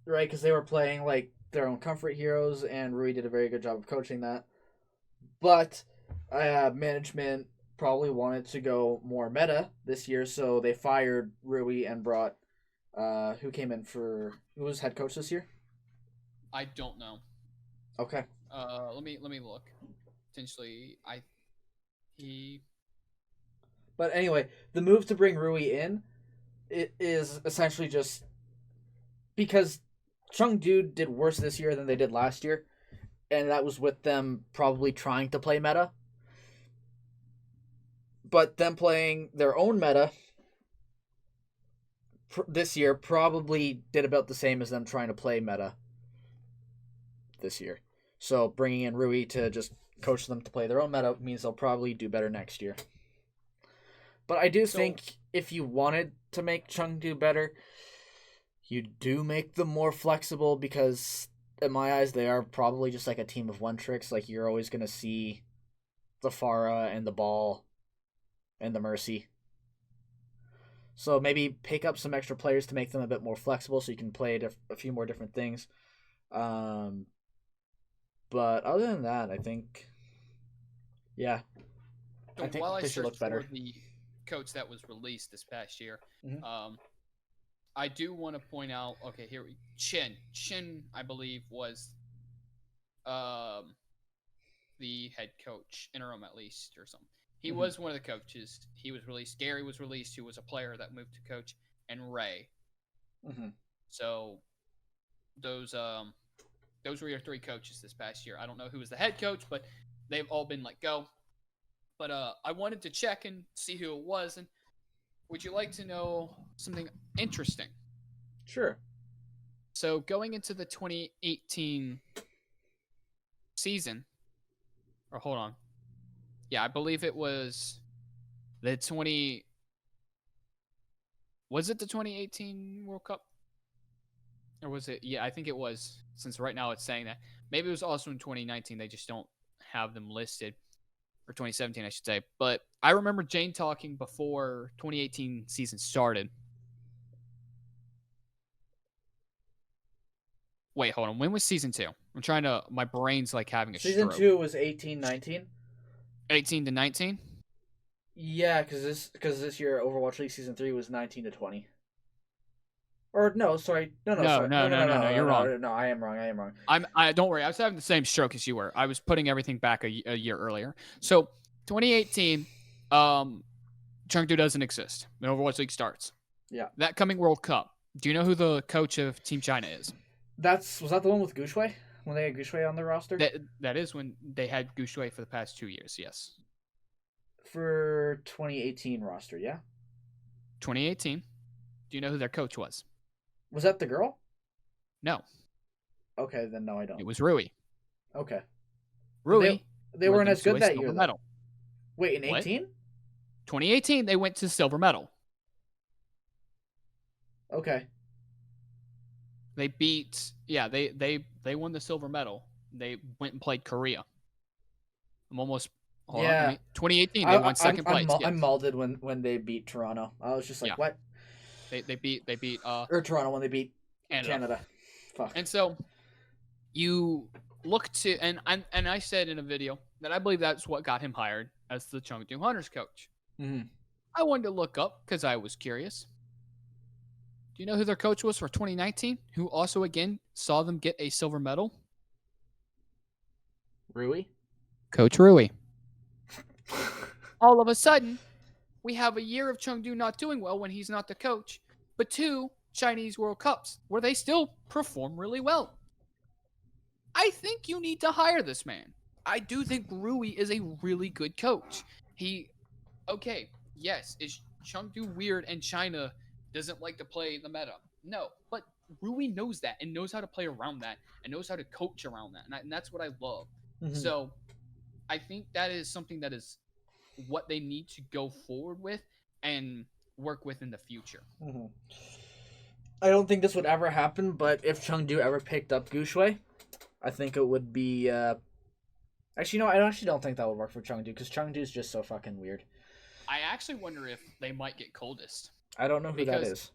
A: right, because they were playing like their own comfort heroes, and Rui did a very good job of coaching that. But management probably wanted to go more meta this year, so they fired Rui and brought who came in for who was head coach this year.
B: I don't know.
A: Okay.
B: Let me look. Potentially, he
A: But anyway, the move to bring Rui in it is essentially just because Chengdu did worse this year than they did last year, and that was with them probably trying to play meta. But them playing their own meta this year probably did about the same as them trying to play meta this year. So bringing in Rui to just coach them to play their own meta means they'll probably do better next year. But I do
B: So
A: think if you wanted to make Chengdu better, you do make them more flexible because in my eyes they are probably just like a team of one tricks. Like you're always gonna see the Pharah and the Ball and the Mercy. So maybe pick up some extra players to make them a bit more flexible so you can play a few more different things. Um, but other than that, I think, yeah, I think
B: while I
A: they should look
B: search
A: better.
B: for the coach that was released this past year,
A: Mm-hmm.
B: I do want to point out. Okay, here we Chin, I believe was um the head coach, interim at least, or something. He
A: Mm-hmm.
B: was one of the coaches. He was released. Gary was released, who was a player that moved to coach, and Ray.
A: Mm-hmm.
B: So those those were your three coaches this past year. I don't know who was the head coach, but they've all been let go. But I wanted to check and see who it was. And would you like to know something interesting?
A: Sure.
B: So going into the 2018 season, or hold on, yeah, I believe it was the 20. Was it the 2018 World Cup? Or was it? Yeah, I think it was. Since right now it's saying that. Maybe it was also in 2019. They just don't have them listed. Or 2017, I should say. But I remember Jane talking before 2018 season started. Wait, hold on. When was season 2? I'm trying to. My brain's like having a
A: Season
B: stroke.
A: 2 was 18-19.
B: 18 to 19?
A: Yeah, because this year Overwatch League Season 3 was 19-20. Or no, sorry, no,
B: No,
A: sorry,
B: no, no, no, no. You're wrong.
A: no. I am wrong. I am wrong.
B: I don't worry. I was having the same stroke as you were. I was putting everything back a year earlier. So 2018, Chengdu doesn't exist. The Overwatch League starts.
A: Yeah.
B: That coming World Cup. Do you know who the coach of Team China is?
A: Was that the one with Gushue when they had Gushue on their roster
B: That is when they had Gushui for the past 2 years. Yes.
A: for 2018 roster? Yeah.
B: 2018. Do you know who their coach was?
A: Was that the girl?
B: No.
A: Okay, then no, I don't.
B: It was Rui.
A: Okay.
B: Rui.
A: They weren't as good that year, though.
B: Medal.
A: Wait, in 18?
B: 2018, they went to silver medal.
A: Okay.
B: They beat. Yeah, they won the silver medal. They went and played Korea. I'm almost. Hold on. 2018, they won second place.
A: I'm molded when they beat Toronto. I was just like,
B: Yeah.
A: what?
B: They beat
A: Or Toronto when they beat Canada. Fuck.
B: And so you look to and I said in a video that I believe that's what got him hired as the Chengdu Hunters coach.
A: Mm-hmm.
B: I wanted to look up because I was curious. Do you know who their coach was for 2019? Who also again saw them get a silver medal?
A: Rui?
B: Coach Rui. All of a sudden, we have a year of Chengdu not doing well when he's not the coach, but 2 Chinese World Cups where they still perform really well. I think you need to hire this man. I do think Rui is a really good coach. Yes, is Chengdu weird and China doesn't like to play the meta? No, but Rui knows that and knows how to play around that and knows how to coach around that, and that's what I love.
A: Mm-hmm.
B: So I think that is something that is what they need to go forward with and work with in the future.
A: Mm-hmm. I don't think this would ever happen, but if Chengdu ever picked up Gushue, I think it would be. Actually, no, I actually don't think that would work for Chengdu because Chengdu is just so fucking weird.
B: I actually wonder if they might get Coldest.
A: I don't know who that is.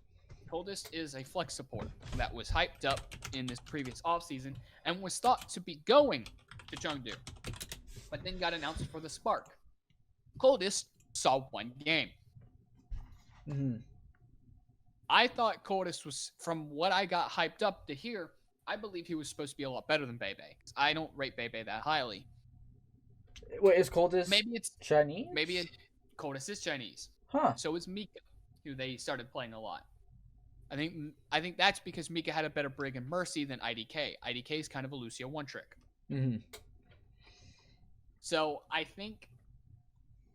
B: Coldest is a flex support that was hyped up in this previous offseason and was thought to be going to Chengdu, but then got announced for the Spark. Coldest saw 1 game.
A: Mm-hmm.
B: I thought Coldest was, from what I got hyped up to hear, I believe he was supposed to be a lot better than Bebe. I don't rate Bebe that highly.
A: Wait, is Coldest
B: maybe it's
A: Chinese?
B: Coldest is Chinese.
A: Huh.
B: So is Mika. who they started playing a lot. I think that's because Mika had a better Brig and Mercy than IDK. IDK is kind of a Lucio one trick.
A: Mm-hmm.
B: So I think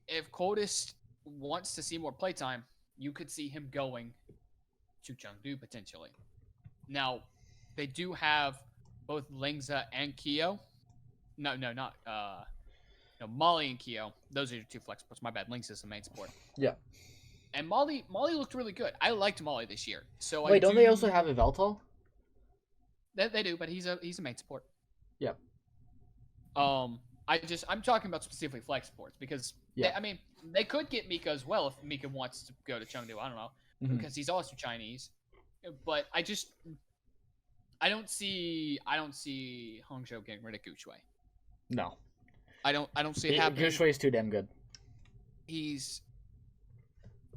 B: if Codis wants to see more playtime, you could see him going to Chengdu potentially. Now, they do have both Lingza and Kyo. No, Molly and Kyo. Those are your two flex supports. My bad. Lingza is the main support.
A: Yeah.
B: And Molly looked really good. I liked Molly this year. So
A: wait, don't they also have a Veltal?
B: They do, but he's a main support.
A: Yep.
B: I'm talking about specifically flex supports because they could get Mika as well if Mika wants to go to Chengdu. I don't know because he's also Chinese, but I don't see Hangzhou getting rid of Guchui.
A: No,
B: I don't see it happening.
A: Guchui is too damn good.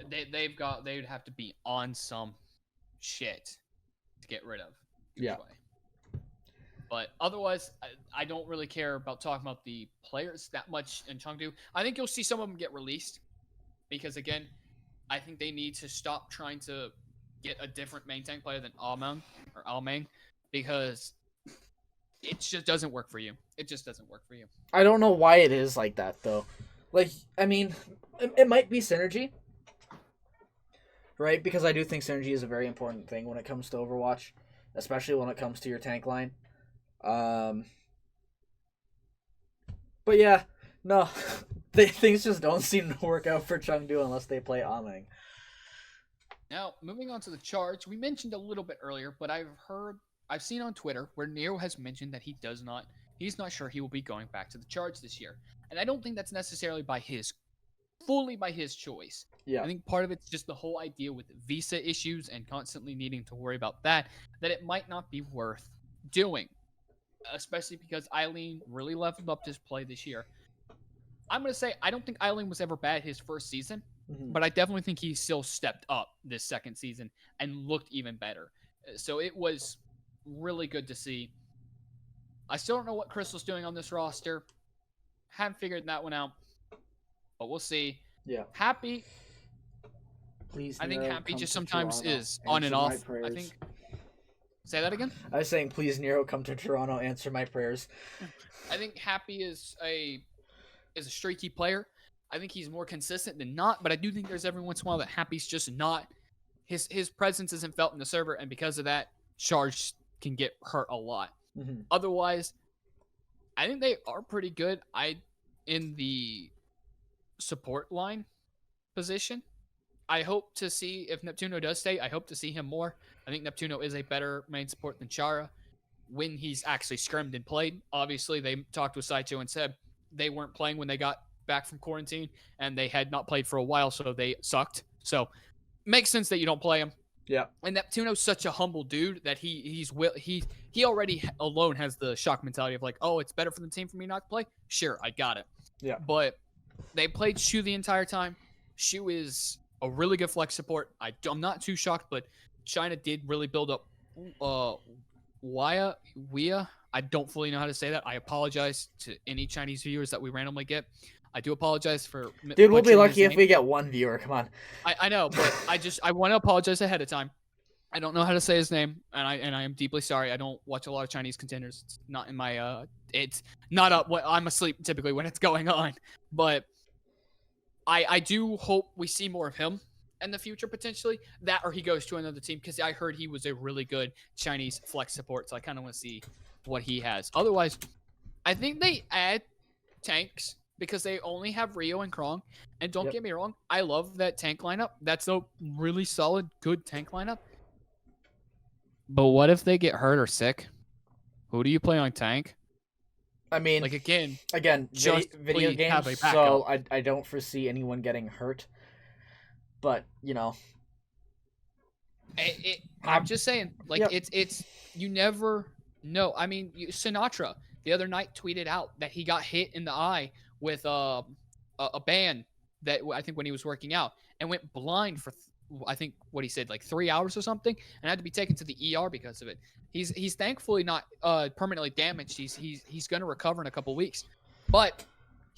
B: They'd have to be on some shit to get rid of Guchui.
A: Yeah.
B: But otherwise, I don't really care about talking about the players that much in Chengdu. I think you'll see some of them get released because, again, I think they need to stop trying to get a different main tank player than Almang because it just doesn't work for you. It just doesn't work for you.
A: I don't know why it is like that, though. Like, I mean, it might be synergy, right? Because I do think synergy is a very important thing when it comes to Overwatch, especially when it comes to your tank line. But yeah, no, things just don't seem to work out for Chengdu unless they play Ameng.
B: Now, moving on to the charge, we mentioned a little bit earlier, but I've seen on Twitter where Nero has mentioned that he's not sure he will be going back to the charge this year. And I don't think that's necessarily fully by his choice.
A: Yeah.
B: I think part of it's just the whole idea with visa issues and constantly needing to worry about that it might not be worth doing. Especially because Eileen really leveled up his play this year. I'm going to say I don't think Eileen was ever bad his first season, but I definitely think he still stepped up this second season and looked even better. So it was really good to see. I still don't know what Crystal's doing on this roster. Haven't figured that one out, but we'll see.
A: Yeah.
B: Happy.
A: Please,
B: I think
A: Nero,
B: Happy
A: come
B: just
A: to
B: sometimes
A: Toronto.
B: is on and
A: Answer my
B: off.
A: prayers.
B: I think. Say that again?
A: I was saying, please, Nero, come to Toronto. Answer my prayers.
B: I think Happy is a streaky player. I think he's more consistent than not, but I do think there's every once in a while that Happy's just not. His presence isn't felt in the server, and because of that, Charge can get hurt a lot.
A: Mm-hmm.
B: Otherwise, I think they are pretty good. In the support line position, I hope to see if Neptuno does stay. I hope to see him more. I think Neptuno is a better main support than Chara when he's actually scrimmed and played. Obviously, they talked with Saicho and said they weren't playing when they got back from quarantine, and they had not played for a while, so they sucked. So, makes sense that you don't play him.
A: Yeah.
B: And Neptuno's such a humble dude that he already alone has the shock mentality of like, oh, it's better for the team for me not to play. Sure, I got it.
A: Yeah.
B: But they played Shu the entire time. Shu is a really good flex support. I'm not too shocked, but China did really build up Wia. I don't fully know how to say that. I apologize to any Chinese viewers that we randomly get. I do apologize for.
A: Dude, we'll be lucky if we get one viewer. Come on.
B: I know, but I want to apologize ahead of time. I don't know how to say his name, and I am deeply sorry. I don't watch a lot of Chinese contenders. It's not in my it's not up. I'm asleep typically when it's going on, but I do hope we see more of him in the future potentially. That or he goes to another team because I heard he was a really good Chinese flex support, so I kind of want to see what he has. Otherwise, I think they add tanks because they only have Rio and Krong. And don't get me wrong, I love that tank lineup. That's a really solid, good tank lineup. But what if they get hurt or sick? Who do you play on tank?
A: I mean,
B: like again,
A: video games. So I don't foresee anyone getting hurt. But
B: I'm just saying, like it's you never know. I mean, Sinatra the other night tweeted out that he got hit in the eye with a band that I think when he was working out and went blind for I think what he said like 3 hours or something and had to be taken to the ER because of it. He's thankfully not permanently damaged. He's going to recover in a couple weeks, but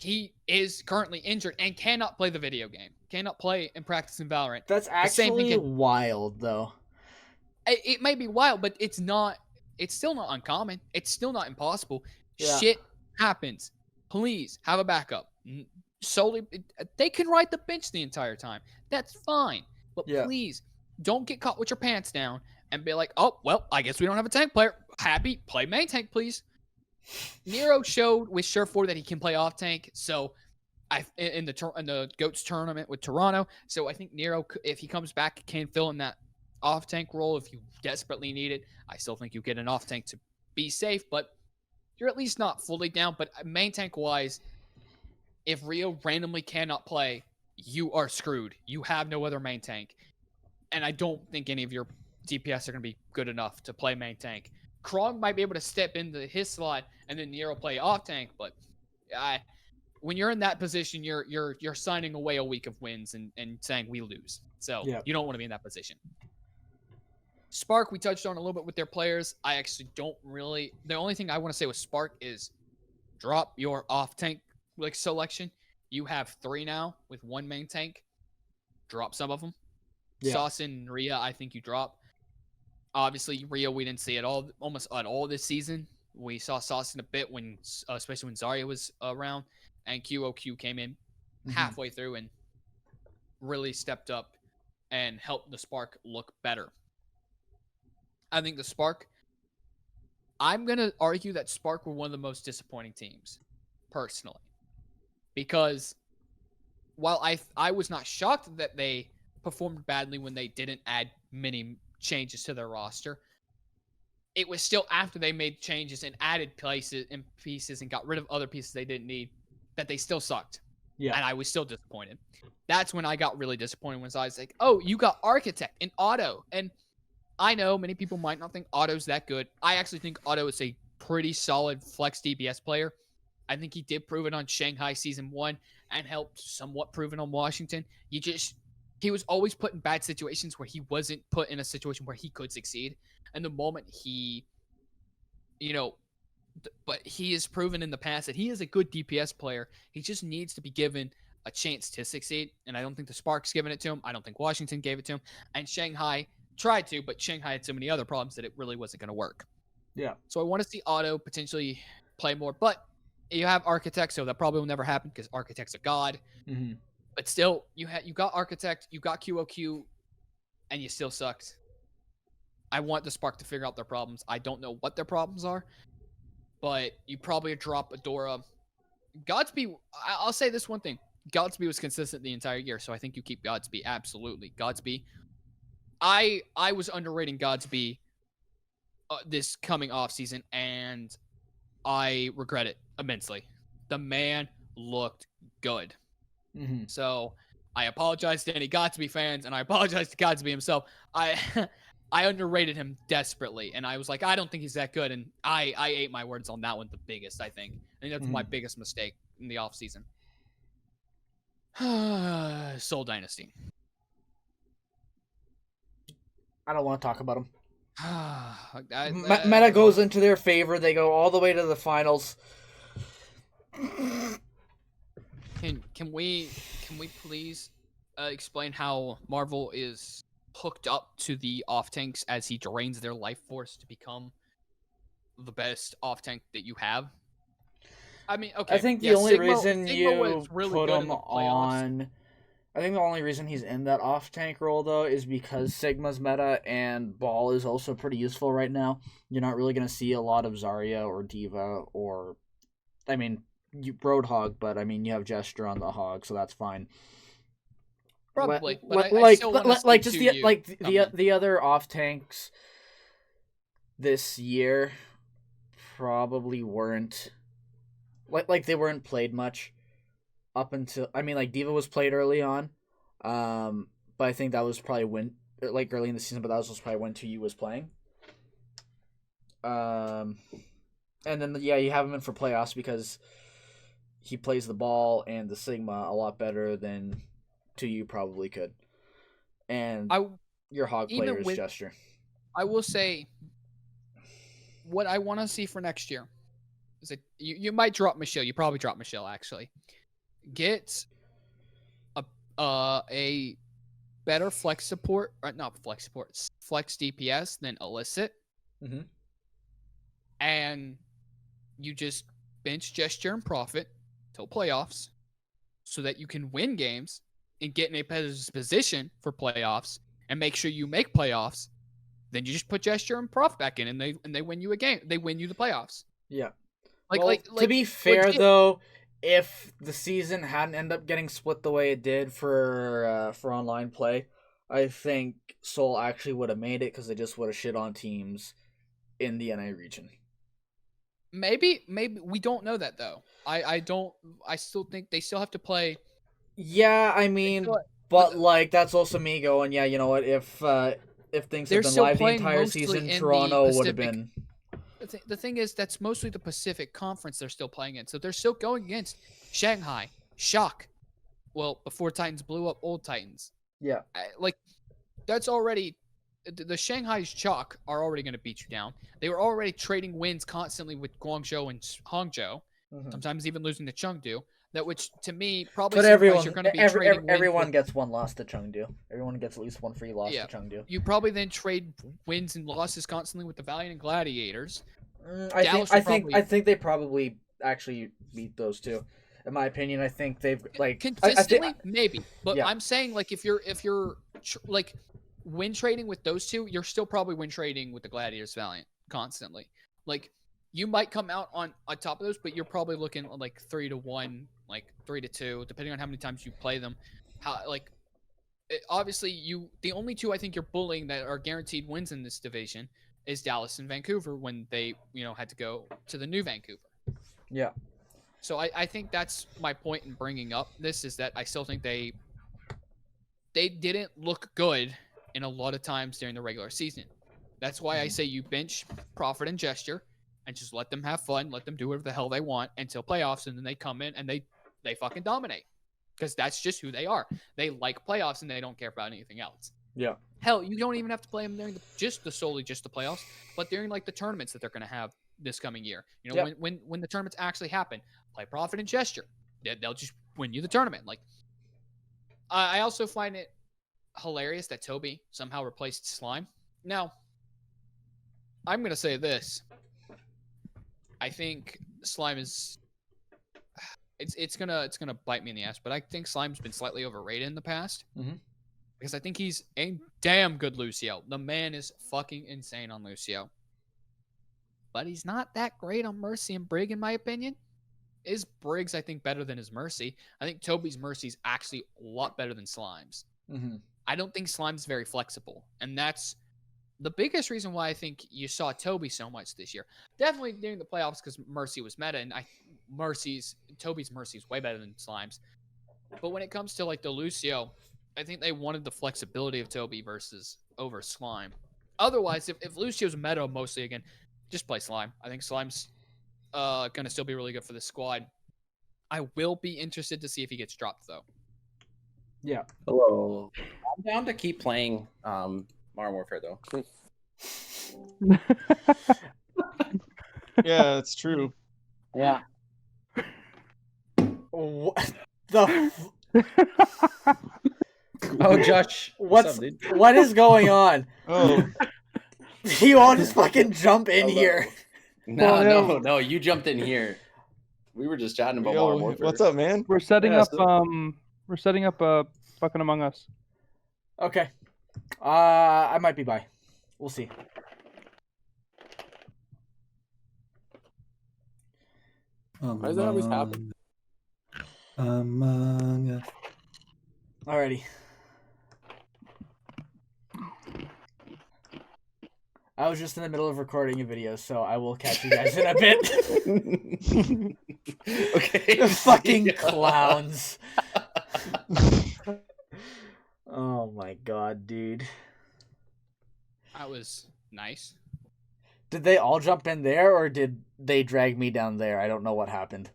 B: he is currently injured and cannot play the video game, cannot play and practice in Valorant.
A: That's
B: The same thing
A: actually wild, though.
B: it may be wild, but it's not. It's still not uncommon. It's still not impossible.
A: Yeah.
B: Shit happens. Please have a backup. Solely, they can ride the bench the entire time. That's fine. But
A: Yeah.
B: please don't get caught with your pants down and be like, oh well, I guess we don't have a tank player. Happy, play main tank, please. Nero showed with Surefour that he can play off tank. So in the GOATS tournament with Toronto. So I think Nero, if he comes back, can fill in that off tank role if you desperately need it. I still think you get an off tank to be safe, but you're at least not fully down. But main tank wise, if Rio randomly cannot play, you are screwed. You have no other main tank. And I don't think any of your DPS are going to be good enough to play main tank. Krog might be able to step into his slot and then Nero play off tank, but when you're in that position, you're signing away a week of wins and saying we lose. So you don't want to be in that position. Spark, we touched on a little bit with their players. I actually don't really. The only thing I want to say with Spark is drop your off tank selection. You have 3 now with 1 main tank. Drop some of them. Yeah. Sauce and Rhea, I think you drop. Obviously, Rhea, we didn't see it almost at all this season. We saw Sauce in a bit when, especially when Zarya was around, and QOQ came in halfway through and really stepped up and helped the Spark look better. I think the Spark, I'm going to argue that Spark were one of the most disappointing teams, personally. Because while I was not shocked that they performed badly when they didn't add many changes to their roster, it was still after they made changes and added pieces and got rid of other pieces they didn't need that they still sucked. Yeah. And I was still disappointed. That's when I got really disappointed when I was like, oh, you got Architect and Otto. And I know many people might not think Otto's that good. I actually think Otto is a pretty solid flex DPS player. I think he did prove it on Shanghai Season 1 and helped somewhat prove it on Washington. He was always put in bad situations where he wasn't put in a situation where he could succeed. And the moment but he has proven in the past that he is a good DPS player. He just needs to be given a chance to succeed. And I don't think the Spark's given it to him. I don't think Washington gave it to him. And Shanghai tried to, but Shanghai had so many other problems that it really wasn't going to work. Yeah. So I want to see Otto potentially play more, but you have Architect, so that probably will never happen because Architect's a god. Mm-hmm. But still, you got Architect, you got QOQ, and you still sucked. I want the Spark to figure out their problems. I don't know what their problems are, but you probably drop Adora. Godspeed, I'll say this one thing. Godspeed was consistent the entire year, so I think you keep Godspeed. Absolutely. Godspeed. I was underrating Godspeed this coming off season, and I regret it immensely. The man looked good. Mm-hmm. So I apologize to any Godspeed fans, and I apologize to Godspeed himself. I underrated him desperately, and I was like, I don't think he's that good, and I ate my words on that one the biggest, I think. I think that's my biggest mistake in the offseason. Soul Dynasty.
A: I don't want to talk about them. Meta goes into their favor. They go all the way to the finals.
B: Can we please explain how Marvel is hooked up to the off tanks as he drains their life force to become the best off tank that you have? I mean, okay.
A: I think the only reason you put him on, I think the only reason he's in that off tank role though is because Sigma's meta and Ball is also pretty useful right now. You're not really going to see a lot of Zarya or D.Va or, I mean, Roadhog, but I mean you have Gesture on the Hog, so that's fine.
B: Probably,
A: but the other off tanks this year probably weren't like they weren't played much up until, I mean, like D.Va was played early on, but I think that was probably early in the season, but that was probably when 2U was playing. And then you have him in for playoffs because he plays the Ball and the Sigma a lot better than 2U probably could. And your Hog player is Gesture.
B: I will say what I want to see for next year is it you might drop Michelle. You probably drop Michelle actually. Get a better flex support, or not flex support, flex DPS than Illicit,
A: Mm-hmm.
B: and you just bench Gesture and Profit till playoffs, so that you can win games and get in a position for playoffs and make sure you make playoffs. Then you just put Gesture and Profit back in, and they win you a game. They win you the playoffs.
A: Yeah.
B: Like
A: Well, to be fair
B: legit.
A: though, if the season hadn't ended up getting split the way it did for online play, I think Seoul actually would have made it because they just would have shit on teams in the NA region.
B: Maybe we don't know that though. I don't. I still think they still have to play.
A: Yeah, I mean, but like that's also me going, yeah, you know what? If things had
B: They're
A: been
B: still
A: live the
B: playing
A: entire
B: mostly
A: season,
B: in the
A: Toronto would have
B: Pacific.
A: been.
B: The thing is, that's mostly the Pacific Conference they're still playing in. So they're still going against Shanghai, Shock. Well, before Titans blew up Old Titans.
A: Yeah.
B: Like, that's already. The Shanghai Shock are already going to beat you down. They were already trading wins constantly with Guangzhou and Hangzhou, sometimes even losing to Chengdu. That, which to me probably
A: But
B: signifies you're going to be trading wins.
A: Everyone gets one loss to Chengdu. Everyone gets at least one free loss to Chengdu.
B: You probably then trade wins and losses constantly with the Valiant and Gladiators.
A: I think they probably actually beat those two. In my opinion, I think they've like
B: consistently maybe, but
A: yeah.
B: I'm saying like if you're like win trading with those two, you're still probably win trading with the Gladiators Valiant constantly. Like you might come out on top of those, but you're probably looking like 3-1, like 3-2, depending on how many times you play them. How like obviously the only two I think you're bullying that are guaranteed wins in this division is Dallas and Vancouver when they had to go to the new Vancouver.
A: Yeah.
B: So I think that's my point in bringing up this, is that I still think they didn't look good in a lot of times during the regular season. That's why I say you bench Profit and Gesture and just let them have fun, let them do whatever the hell they want until playoffs, and then they come in and they fucking dominate. Because that's just who they are. They like playoffs and they don't care about anything else.
A: Yeah.
B: Hell, you don't even have to play them during solely the playoffs, but during like the tournaments that they're going to have this coming year. When the tournaments actually happen, play Profit and Gesture. They'll just win you the tournament. Like, I also find it hilarious that Toby somehow replaced Slime. Now, I'm going to say this. I think Slime is it's gonna bite me in the ass, but I think Slime's been slightly overrated in the past.
A: Mm-hmm.
B: Because I think he's a damn good Lucio. The man is fucking insane on Lucio. But he's not that great on Mercy and Brig, in my opinion. Is Briggs, I think, better than his Mercy. I think Toby's Mercy is actually a lot better than Slime's.
A: Mm-hmm.
B: I don't think Slime's very flexible. And that's the biggest reason why I think you saw Toby so much this year. Definitely during the playoffs because Mercy was meta, and Toby's Mercy is way better than Slime's. But when it comes to like the Lucio, I think they wanted the flexibility of Toby over Slime. Otherwise, if Lucio's meta mostly again, just play Slime. I think Slime's gonna still be really good for the squad. I will be interested to see if he gets dropped though.
A: Yeah.
C: Hello. I'm down to keep playing Modern Warfare though.
D: Yeah, it's true.
C: Yeah.
A: What the?
C: Oh, Josh.
A: What's
C: up, dude?
A: what is going on?
D: Oh,
A: You all just fucking jump in
C: Hello.
A: here.
C: No. You jumped in here. We were just chatting about Modern
D: yo,
C: Warfare.
D: what's up, man?
E: We're setting
C: Yeah,
E: up. We're setting up a fucking Among Us.
A: Okay. I might be by. We'll see.
C: Why does that always happen?
F: Among Us.
A: Alrighty. I was just in the middle of recording a video, so I will catch you guys in a bit.
C: Okay.
A: Fucking clowns. Oh my god, dude.
B: That was nice.
A: Did they all jump in there, or did they drag me down there? I don't know what happened.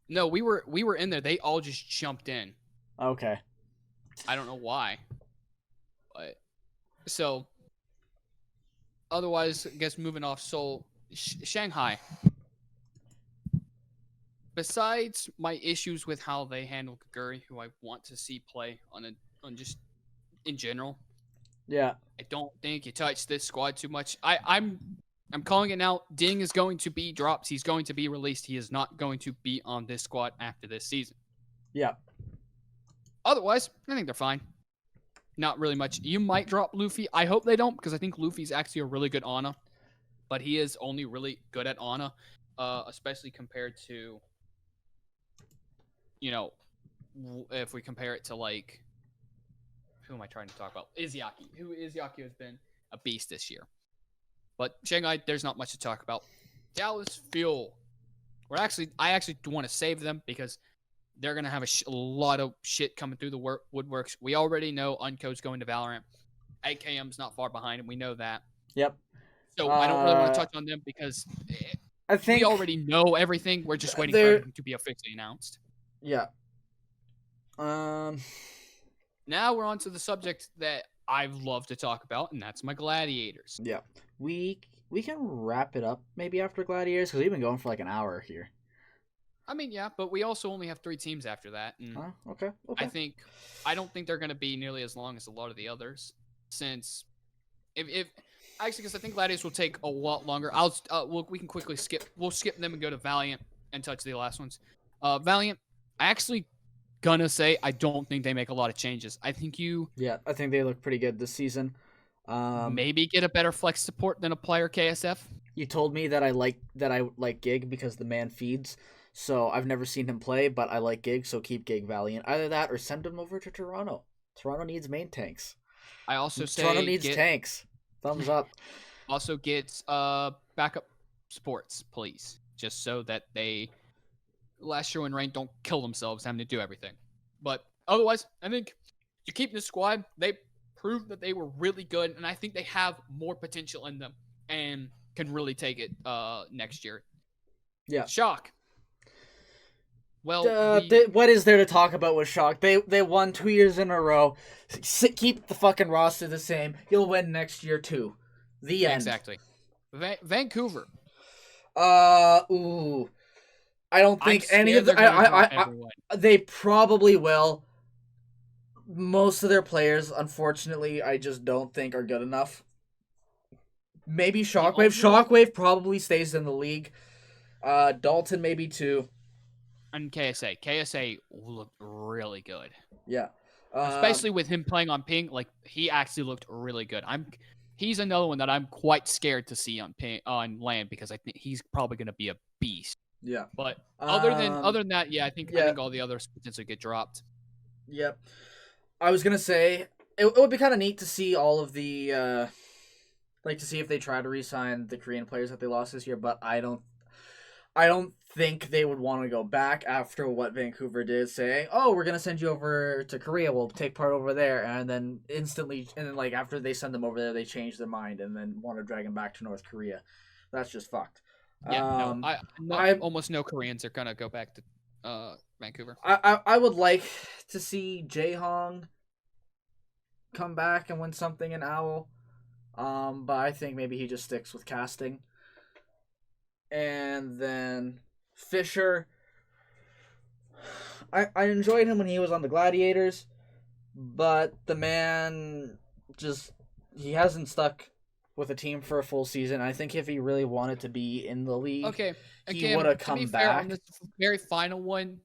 B: No, we were in there. They all just jumped in.
A: Okay.
B: I don't know why. But so otherwise, I guess moving off Seoul, Shanghai. besides my issues with how they handle Kaguri, who I want to see play on just in general,
A: Yeah.
B: I don't think you touch this squad too much. I'm calling it now. Ding is going to be dropped. He's going to be released. He is not going to be on this squad after this season.
A: Yeah.
B: Otherwise, I think they're fine. Not really much. You might drop Luffy. I hope they don't, because I think Luffy's actually a really good Ana, but he is only really good at Ana, especially compared to, if we compare it to like, who am I trying to talk about? Izayaki. Izayaki has been a beast this year. But Shanghai, there's not much to talk about. Dallas Fuel. I actually want to save them because they're going to have a lot of shit coming through the woodworks. We already know Uncode's going to Valorant. AKM's not far behind, and we know that.
A: Yep.
B: So I don't really want to touch on them because
A: I think
B: we already know everything. We're just waiting for everything to be officially announced.
A: Yeah.
B: Now we're on to the subject that I've loved to talk about, and that's my Gladiators.
A: Yeah. We can wrap it up maybe after Gladiators, because we've been going for like an hour here.
B: I mean, yeah, but we also only have 3 teams after that. And
A: okay.
B: I don't think they're going to be nearly as long as a lot of the others, since because I think Gladiators will take a lot longer. We can quickly we'll skip them and go to Valiant and touch the last ones. Valiant, I actually gonna say I don't think they make a lot of changes. I think
A: I think they look pretty good this season.
B: Maybe get a better flex support than a player KSF.
A: You told me that I like Gig because the man feeds. So I've never seen him play, but I like Gig, so keep Gig Valiant. Either that or send him over to Toronto. Toronto needs main tanks.
B: I also say
A: Toronto needs tanks. Thumbs up.
B: Also get backup supports, please. Just so that they last year in rank don't kill themselves having to do everything. But otherwise, I think you keep this squad. They proved that they were really good, and I think they have more potential in them and can really take it next year.
A: Yeah.
B: Shock. Well,
A: what is there to talk about with Shock? They won 2 years in a row. Keep the fucking roster the same. You'll win next year too. The end.
B: Exactly. Vancouver.
A: Ooh. I don't think any of the. They probably will. Most of their players, unfortunately, I just don't think are good enough. Maybe Shockwave. Shockwave probably stays in the league. Dalton maybe too.
B: And KSA. KSA looked really good.
A: Yeah.
B: Especially with him playing on ping, like he actually looked really good. He's another one that I'm quite scared to see on land because I think he's probably going to be a beast.
A: Yeah.
B: But other than that, yeah, I think all the others potentially get dropped.
A: Yep. I was gonna say it would be kind of neat to see all of the to see if they try to re-sign the Korean players that they lost this year, but I don't think they would want to go back after what Vancouver did, saying, "Oh, we're gonna send you over to Korea. We'll take part over there," and then after they send them over there, they change their mind and then want to drag them back to North Korea. That's just fucked.
B: Yeah, almost no Koreans are gonna go back to Vancouver.
A: I would like to see Jae-Hong come back and win something in Owl, but I think maybe he just sticks with casting. And then Fisher, I enjoyed him when he was on the Gladiators, but the man he hasn't stuck with a team for a full season. I think if he really wanted to be in the league, he would have come back. Fair, on
B: this very final one,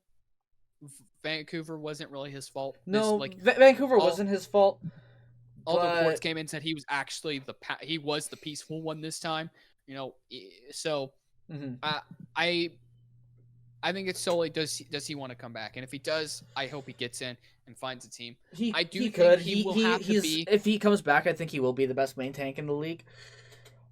B: Vancouver wasn't really his fault.
A: Vancouver wasn't his fault.
B: All the reports came in and said he was actually the peaceful one this time. So I think it's solely does he want to come back, and if he does, I hope he gets in and finds a team. I do think he will have to be.
A: If he comes back, I think he will be the best main tank in the league.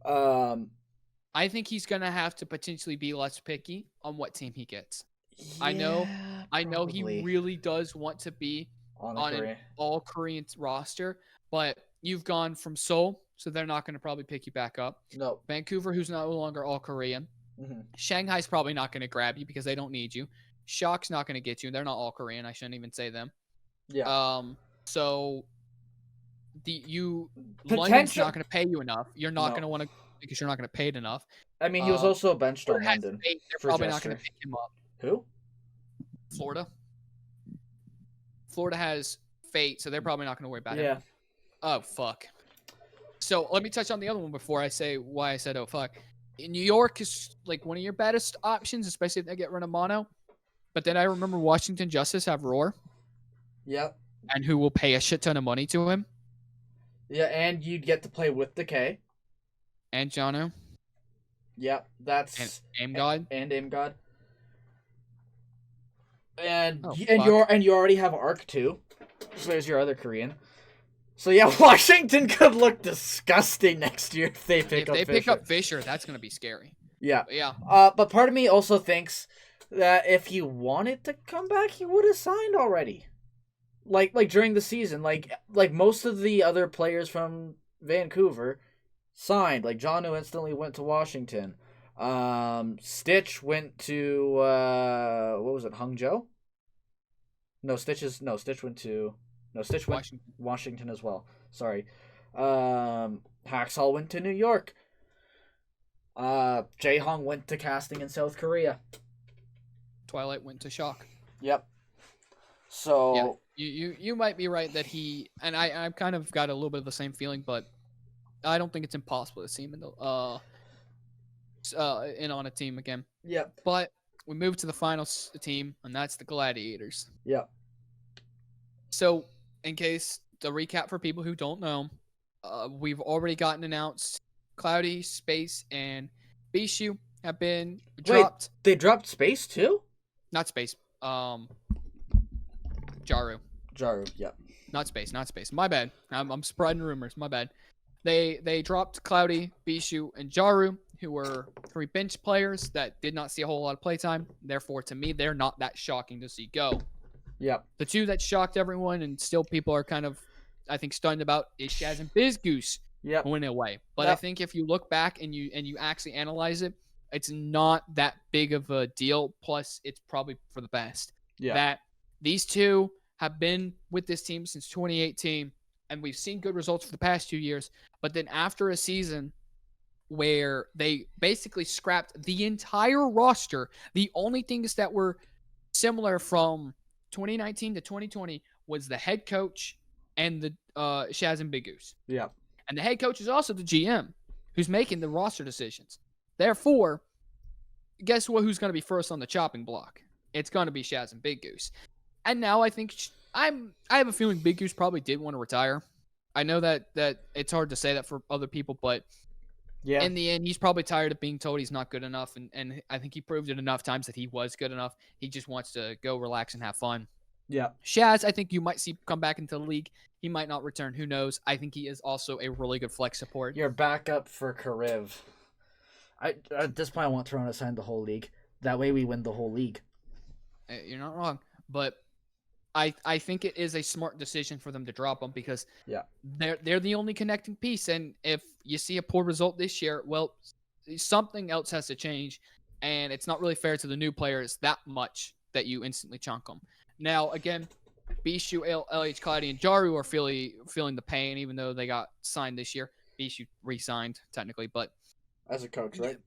B: I think he's gonna have to potentially be less picky on what team he gets. Yeah, I know he really does want to be on an all-Korean roster, but you've gone from Seoul, so they're not going to probably pick you back up.
A: No.
B: Vancouver, who's no longer all-Korean.
A: Mm-hmm.
B: Shanghai's probably not going to grab you because they don't need you. Shock's not going to get you. They're not all-Korean. I shouldn't even say them.
A: Yeah.
B: So London's not going to pay you enough. You're not going to want to because you're not going to pay it enough.
A: I mean, he was also benched on London.
B: They're probably not going to pick him up.
A: Who?
B: Florida. Florida has Fate, so they're probably not going to worry about
A: Yeah.
B: him. Oh, fuck. So let me touch on the other one before I say why I said, oh, fuck. New York is like one of your baddest options, especially if they get rid of Mono. But then I remember Washington Justice have Roar,
A: Yep.
B: and who will pay a shit ton of money to him,
A: Yeah, and you'd get to play with Decay.
B: and Jono,
A: Yep,
B: and
A: that's
B: Aim God.
A: and Aim God. And
B: Oh,
A: you already have Arc too. So there's your other Korean. So yeah, Washington could look disgusting next year if they pick
B: If
A: up
B: they
A: Fisher.
B: pick up Fisher, that's going to be scary.
A: Yeah.
B: But yeah.
A: But part of me also thinks that if he wanted to come back, he would have signed already. Like during the season, like most of the other players from Vancouver signed. Like John instantly went to Washington. Stitch went to what was it, Hangzhou? Stitch went to Washington as well. Sorry. Hacksaw went to New York. Jae-Hong went to casting in South Korea.
B: Twilight went to Shock.
A: Yep. So
B: yeah, you might be right that he, and I've kind of got a little bit of the same feeling, but I don't think it's impossible to see him in the in on a team again.
A: Yep.
B: But we move to the final team, and that's the Gladiators.
A: Yep.
B: So, in case the recap for people who don't know, we've already gotten announced. Cloudy, Space, and Bishu have been dropped.
A: Wait, they dropped Space too?
B: Not Space. Jaru.
A: Yep.
B: Not Space. My bad. I'm spreading rumors. My bad. They dropped Cloudy, Bishu, and Jaru, who were 3 bench players that did not see a whole lot of playtime. Therefore, to me, they're not that shocking to see go.
A: Yep.
B: The 2 that shocked everyone and still people are kind of, I think, stunned about is Shaz and Bizgoose going away. But I think if you look back and you actually analyze it, it's not that big of a deal. Plus, it's probably for the best.
A: Yeah.
B: That these 2 have been with this team since 2018, and we've seen good results for the past 2 years. But then after a season where they basically scrapped the entire roster, the only things that were similar from 2019 to 2020 was the head coach and the Shaz and Big Goose.
A: Yeah.
B: And the head coach is also the GM who's making the roster decisions. Therefore, guess what? Who's going to be first on the chopping block? It's going to be Shaz and Big Goose. And now I think I have a feeling Big Goose probably did want to retire. I know that it's hard to say that for other people, but in the end, he's probably tired of being told he's not good enough. And I think he proved it enough times that he was good enough. He just wants to go relax and have fun.
A: Yeah.
B: Shaz, I think you might see come back into the league. He might not return. Who knows? I think he is also a really good flex support.
A: Your backup for Karev. At this point, I want Toronto to sign the whole league. That way we win the whole league.
B: You're not wrong. But I think it is a smart decision for them to drop him because they're the only connecting piece. And if you see a poor result this year, well, something else has to change. And it's not really fair to the new players that much that you instantly chunk them. Now, again, Bishu, LH, Cloudy, and Jaru are feeling the pain, even though they got signed this year. Bishu re-signed, technically, but...
A: As a coach, right?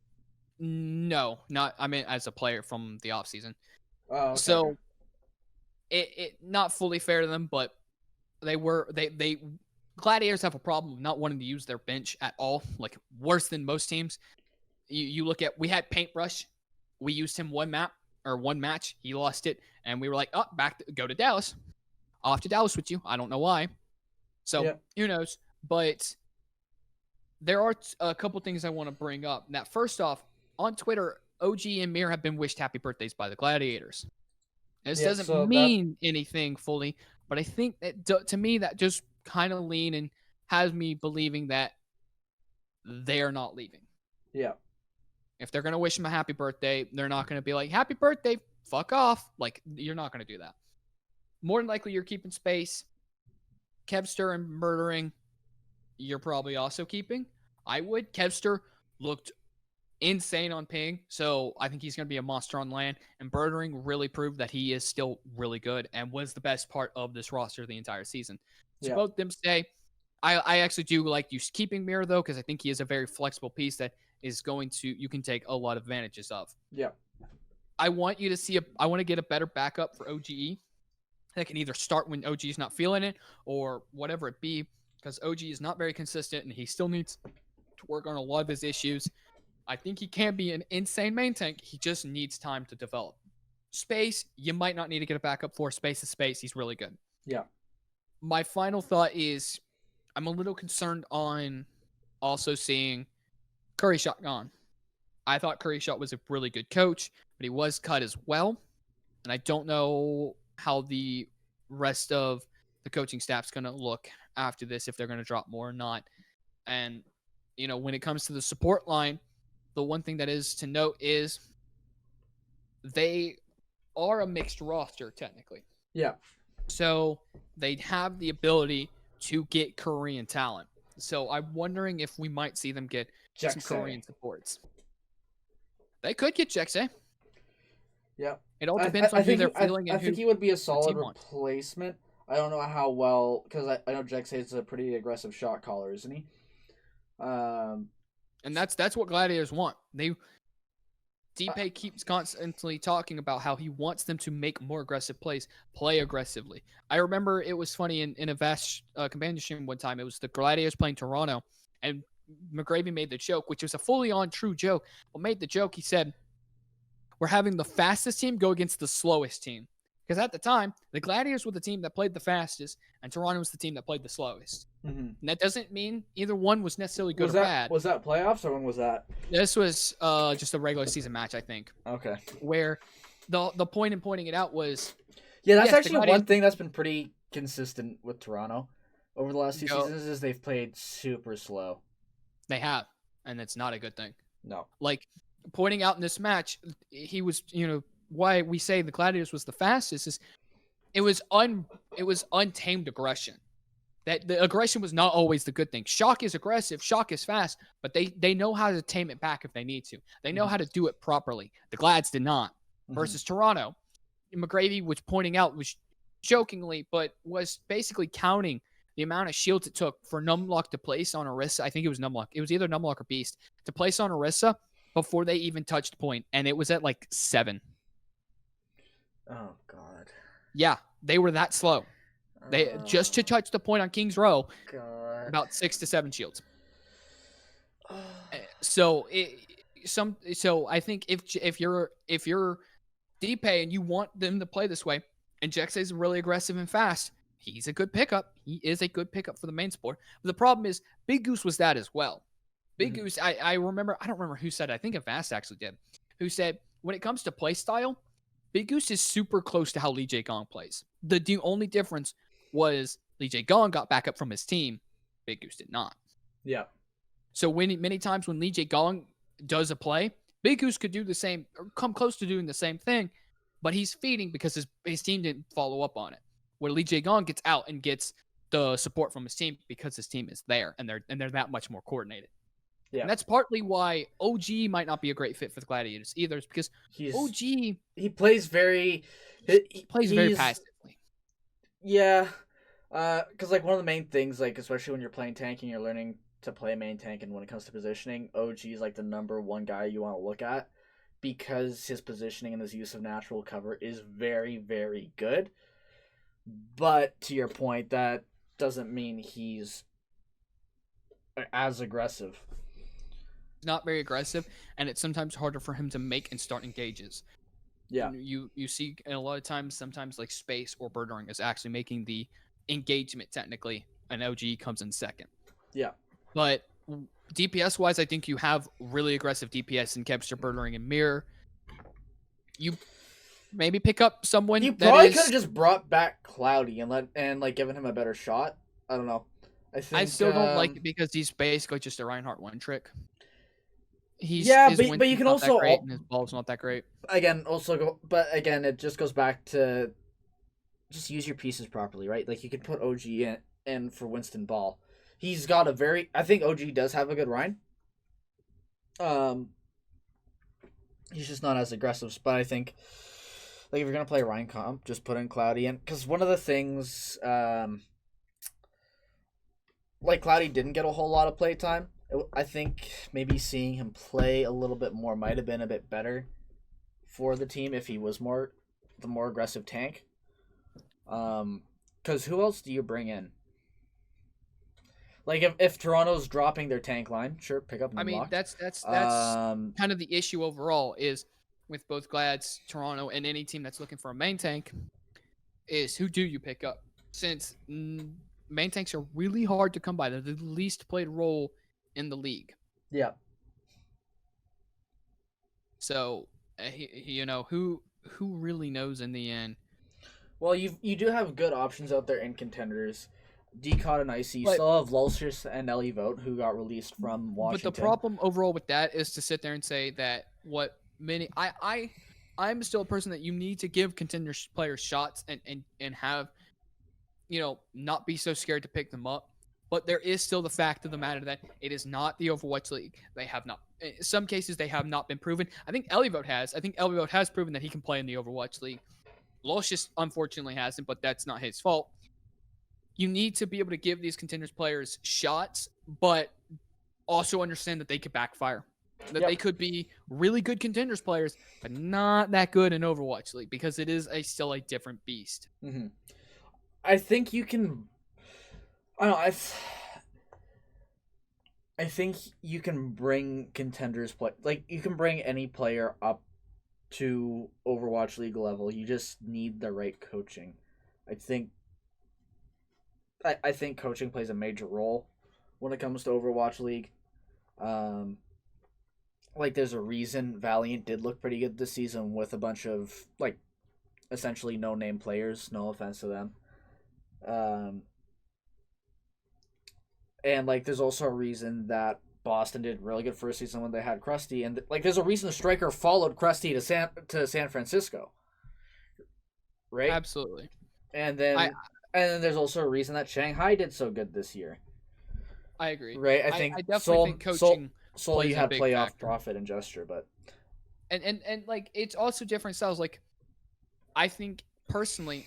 B: No, not... I mean, as a player from the offseason.
A: Oh, okay.
B: So, it not fully fair to them, but they Gladiators have a problem of not wanting to use their bench at all, like, worse than most teams. You look at... We had Paintbrush. We used him one match. He lost it, and we were like, "Oh, go to Dallas. Off to Dallas with you." I don't know why. So who knows? But there are a couple things I want to bring up. Now, first off, on Twitter, OG and Mir have been wished happy birthdays by the Gladiators. This doesn't mean anything fully, but I think that to me that just kind of lean and has me believing that they're not leaving.
A: Yeah.
B: If they're going to wish him a happy birthday, they're not going to be like, "Happy birthday, fuck off." Like, you're not going to do that. More than likely, you're keeping Space. Kevster and Murdering, you're probably also keeping. I would. Kevster looked insane on ping, so I think he's going to be a monster on land. And Murdering really proved that he is still really good and was the best part of this roster the entire season. So both them stay. I actually do like you keeping Mirror, though, because I think he is a very flexible piece that is you can take a lot of advantages of.
A: Yeah.
B: I want to get a better backup for OGE that can either start when OG is not feeling it or whatever it be, because OG is not very consistent and he still needs to work on a lot of his issues. I think he can be an insane main tank. He just needs time to develop. Space, you might not need to get a backup for. Space is space. He's really good.
A: Yeah.
B: My final thought is I'm a little concerned on also seeing Curry Shot gone. I thought Curry Shot was a really good coach, but he was cut as well. And I don't know how the rest of the coaching staff's going to look after this, if they're going to drop more or not. And, when it comes to the support line, the one thing that is to note is they are a mixed roster, technically.
A: Yeah.
B: So they have the ability to get Korean talent. So I'm wondering if we might see them get some Korean supports. They could get Jexay.
A: Yeah.
B: It all depends on who they're feeling.
A: I think he would be a solid replacement. I don't know how well, because I know Jexay is a pretty aggressive shot caller, isn't he?
B: And that's what Gladiators want. DP keeps constantly talking about how he wants them to make more aggressive plays, play aggressively. I remember it was funny in a Vast companion stream one time. It was the Gladiators playing Toronto, and McGravy made the joke, which was a fully on true joke. But made the joke, he said, "We're having the fastest team go against the slowest team." Because at the time, the Gladiators were the team that played the fastest, and Toronto was the team that played the slowest.
A: Mm-hmm.
B: And that doesn't mean either one was necessarily good or bad.
A: Was that playoffs, or when was that?
B: This was just a regular season match, I think.
A: Okay.
B: Where the point in pointing it out was...
A: Yeah, that's actually one thing that's been pretty consistent with Toronto over the last 2 seasons is they've played super slow.
B: They have, and it's not a good thing.
A: No.
B: Like, pointing out in this match, he was, why we say the Gladiators was the fastest is it was untamed aggression. That the aggression was not always the good thing. Shock is aggressive, Shock is fast, but they know how to tame it back if they need to. They know how to do it properly. The Glads did not. Versus Toronto, McGravy was pointing out, was jokingly, but was basically counting the amount of shields it took for Numlock to place on Orisa. I think it was Numlock. It was either Numlock or Beast to place on Orisa before they even touched point, and it was at like 7.
A: Oh God.
B: Yeah, they were that slow. They just to touch the point on King's Row,
A: God.
B: about 6 to 7 shields. So I think if you're DP and you want them to play this way, and Jexay's really aggressive and fast, he's a good pickup. He is a good pickup for the main sport. But the problem is, Big Goose was that as well. Big Goose, I remember, I don't remember who said it. I think Avast actually did. Who said, when it comes to play style, Big Goose is super close to how Lee Jae Gong plays. The only difference was Lee Jae Gong got back up from his team. Big Goose did not.
A: Yeah.
B: So many times when Lee Jae Gong does a play, Big Goose could do the same, or come close to doing the same thing, but he's feeding because his team didn't follow up on it. Where Lee Jae Gong gets out and gets the support from his team because his team is there and they're that much more coordinated. Yeah. And that's partly why OG might not be a great fit for the Gladiators either, is because he
A: plays very
B: passively.
A: Yeah. Because like one of the main things, like especially when you're playing tanking, you're learning to play main tank, and when it comes to positioning, OG is like the number one guy you want to look at because his positioning and his use of natural cover is very, very good. But to your point, that doesn't mean he's as aggressive.
B: Not very aggressive, and it's sometimes harder for him to make and start engages.
A: Yeah.
B: You see a lot of times, sometimes like Space or Birdering is actually making the engagement technically, and OG comes in second.
A: Yeah.
B: But DPS wise, I think you have really aggressive DPS in Kepster, Birdering, and Mirror. You maybe pick up someone.
A: You probably could have just brought back Cloudy and given him a better shot. I don't know.
B: I still don't like it because he's basically just a Reinhardt one trick.
A: But you can also
B: and his ball's not that great.
A: It just goes back to just use your pieces properly, right? Like you could put OG in for Winston Ball. He's got I think OG does have a good Rhine. He's just not as aggressive, but I think like if you're gonna play Rhine comp, just put in Cloudy in, because one of the things like Cloudy didn't get a whole lot of play time. I think maybe seeing him play a little bit more might have been a bit better for the team if he was the more aggressive tank. Because who else do you bring in? Like if Toronto's dropping their tank line, sure, pick up.
B: I mean,
A: Moonlock.
B: that's kind of the issue overall is with both Glads, Toronto, and any team that's looking for a main tank. Is who do you pick up? Since main tanks are really hard to come by, they're the least played role in the league.
A: Yeah.
B: So, who really knows in the end?
A: Well, you do have good options out there in contenders. Decod and Icy. You still have Lulcius and Ellie Vote, who got released from Washington.
B: But the problem overall with that is to sit there and say that I'm still a person that you need to give contender players shots and have, not be so scared to pick them up. But there is still the fact of the matter that it is not the Overwatch League. They have not, in some cases, they have not been proven. I think Elivote has. I think Elivote has proven that he can play in the Overwatch League. Lulcius unfortunately hasn't, but that's not his fault. You need to be able to give these contenders players shots, but also understand that they could backfire. That they could be really good contenders players, but not that good in Overwatch League because it is still a different beast.
A: Mm-hmm. I think you can. I don't know. I think you can bring contenders play you can bring any player up to Overwatch League level. You just need the right coaching. I think coaching plays a major role when it comes to Overwatch League. There's a reason Valiant did look pretty good this season with a bunch of essentially no name players. No offense to them. And there's also a reason that Boston did really good first season when they had Krusty, and there's a reason Striker followed Krusty to San Francisco, right?
B: Absolutely.
A: And then there's also a reason that Shanghai did so good this year.
B: I agree.
A: Right, I definitely think coaching. Soul you had playoff factor. Profit and Gesture, but
B: and it's also different styles. I think personally,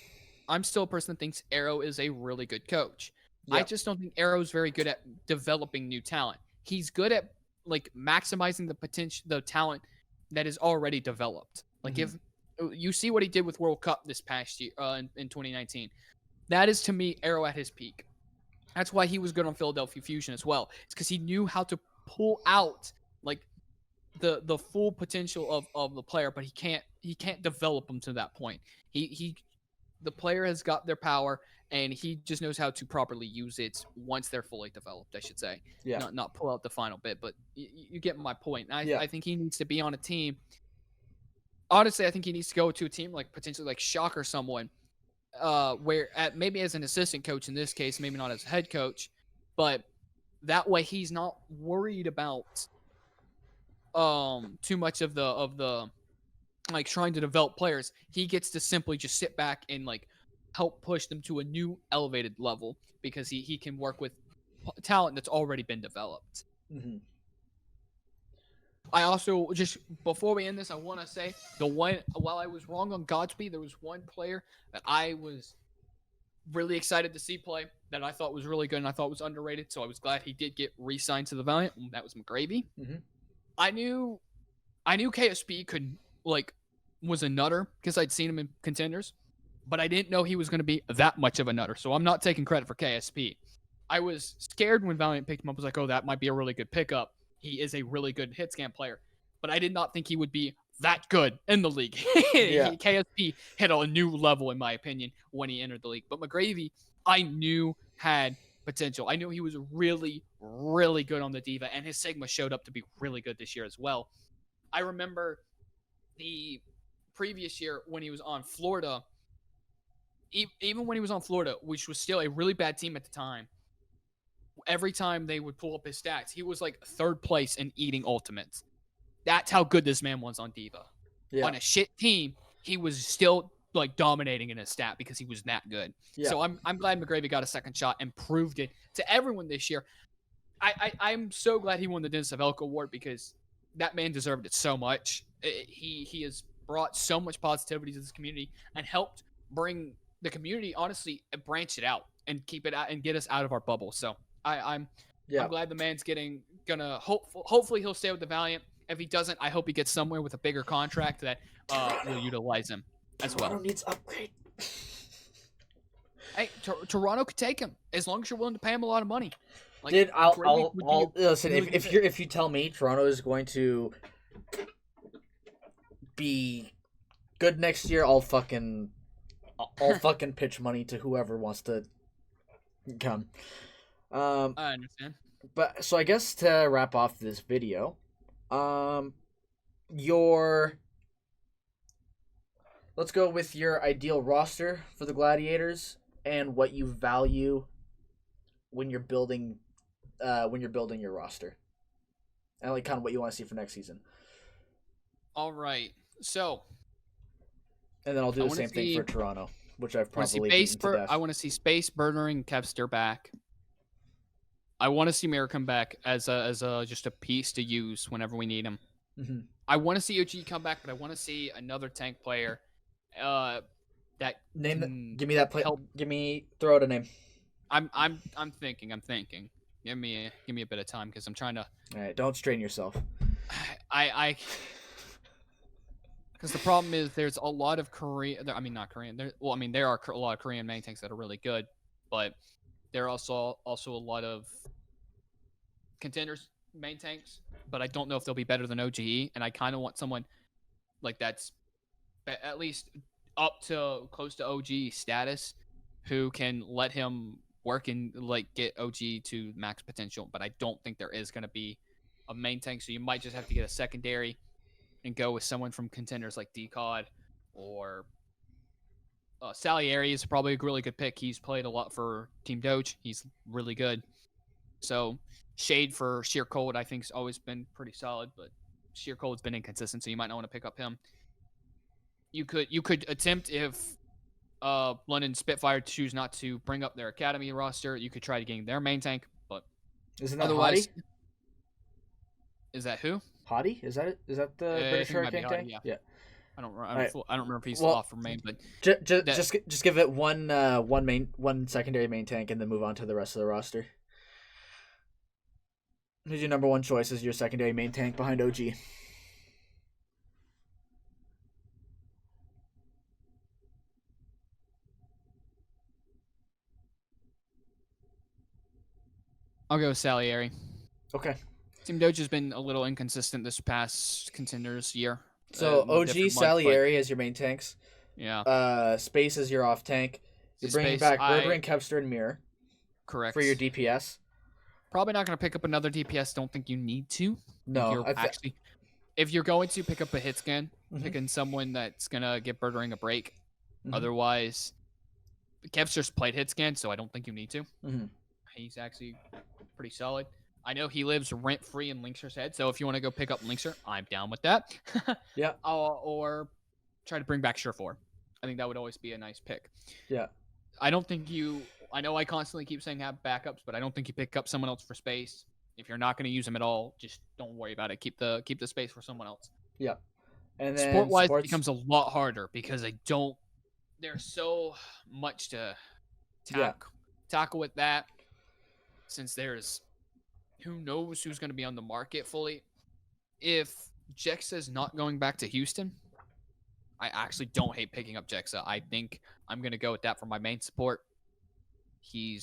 B: I'm still a person that thinks Arrow is a really good coach. Yep. I just don't think Arrow's very good at developing new talent. He's good at maximizing the potential, the talent that is already developed. If you see what he did with World Cup this past year in 2019, that is to me Arrow at his peak. That's why he was good on Philadelphia Fusion as well. It's because he knew how to pull out the full potential of the player, but he can't develop them to that point. The player has got their power, and he just knows how to properly use it once they're fully developed, I should say. Yeah. Not pull out the final bit, but you get my point. I think he needs to be on a team. Honestly, I think he needs to go to a team potentially Shock or someone, where maybe as an assistant coach in this case, maybe not as a head coach, but that way he's not worried about too much of the trying to develop players. He gets to simply just sit back and help push them to a new elevated level because he can work with talent that's already been developed.
A: Mm-hmm.
B: I also, just before we end this, I want to say while I was wrong on Godspeed, there was one player that I was really excited to see play that I thought was really good and I thought was underrated. So I was glad he did get re-signed to the Valiant. That was McGravy.
A: Mm-hmm.
B: I knew KSP was a nutter because I'd seen him in contenders, but I didn't know he was going to be that much of a nutter. So I'm not taking credit for KSP. I was scared when Valiant picked him up. I was like, oh, that might be a really good pickup. He is a really good hit scan player, but I did not think he would be that good in the league. KSP hit a new level, in my opinion, when he entered the league. But McGravy, I knew had potential. I knew he was really, really good on the Diva, and his Sigma showed up to be really good this year as well. I remember the previous year when he was on Florida, even when he was on Florida, which was still a really bad team at the time, every time they would pull up his stats, he was third place in eating ultimates. That's how good this man was on Diva. Yeah. On a shit team, he was still dominating in his stat because he was that good. Yeah. So I'm glad McGravy got a second shot and proved it to everyone this year. I'm so glad he won the Dennis of Elk Award because that man deserved it so much. He has brought so much positivity to this community and helped bring the community, honestly, branch it out and keep it out and get us out of our bubble. So I'm glad the man's hopefully he'll stay with the Valiant. If he doesn't, I hope he gets somewhere with a bigger contract that will utilize him as well.
A: Toronto needs upgrade.
B: Hey, Toronto could take him as long as you're willing to pay him a lot of money. Like,
A: Dude,
B: Gravy would be
A: I'll listen.
B: really
A: If you tell me Toronto is going to be good next year, I'll fucking pitch money to whoever wants to come.
B: I understand.
A: But so I guess to wrap off this video, let's go with your ideal roster for the Gladiators and what you value when you're building your roster, and like kind of what you want to see for next season.
B: All right, so.
A: And then I'll do the same thing for Toronto, which I've probably beaten to death.
B: I want to see Space, Burner, and Kevster back. I want to see Mira come back as just a piece to use whenever we need him.
A: Mm-hmm.
B: I want to see OG come back, but I want to see another tank player. That
A: give me that play. Throw out a name.
B: I'm thinking. Give me a bit of time because I'm trying to.
A: All right, don't strain yourself.
B: Because the problem is there's a lot of Korean. I mean, not Korean. There are a lot of Korean main tanks that are really good, but there are also a lot of contenders main tanks. But I don't know if they'll be better than OGE, and I kind of want someone like that's at least up to close to OG status, who can let him work and like get OG to max potential. But I don't think there is going to be a main tank, so you might just have to get a secondary and go with someone from contenders like DCOD or Salieri is probably a really good pick. He's played a lot for Team Doge. He's really good. So Shade for Sheer Cold I think's always been pretty solid, but Sheer Cold's been inconsistent, so you might not want to pick up him. You could attempt if London Spitfire choose not to bring up their academy roster. You could try to gain their main tank, but
A: isn't that
B: otherwise,
A: Hottie?
B: Is that who?
A: Hottie? Is that the British Hurricane tank?
B: Yeah. I don't remember if he's off from main, but
A: just give it one secondary main tank and then move on to the rest of the roster. Who's your number one choice as your secondary main tank behind OG?
B: I'll go with Salieri.
A: Okay.
B: Team Doge has been a little inconsistent this past contenders year.
A: So OG Salieri as your main tanks.
B: Yeah.
A: Space is your off tank. You're bringing back Berber, Kevster, and Mirror.
B: Correct.
A: For your DPS.
B: Probably not going to pick up another DPS. Don't think you need to.
A: No.
B: If you're going to pick up a hit scan,
A: mm-hmm.
B: picking someone that's going to give Birdering a break.
A: Mm-hmm.
B: Otherwise, Kevster's played hit scan, so I don't think you need to.
A: Mm-hmm.
B: He's actually pretty solid. I know he lives rent-free in Linkser's head, so if you want to go pick up Linkser, I'm down with that.
A: Yeah.
B: Or try to bring back Surefour. I think that would always be a nice pick.
A: Yeah.
B: I know I constantly keep saying have backups, but I don't think you pick up someone else for space. If you're not going to use them at all, just don't worry about it. Keep the space for someone else.
A: Yeah. And then
B: Sport-wise, it becomes a lot harder because there's so much to tackle with that. Since there's who knows who's going to be on the market fully. If Jexa's not going back to Houston, I actually don't hate picking up Jexa. I think I'm going to go with that for my main support. He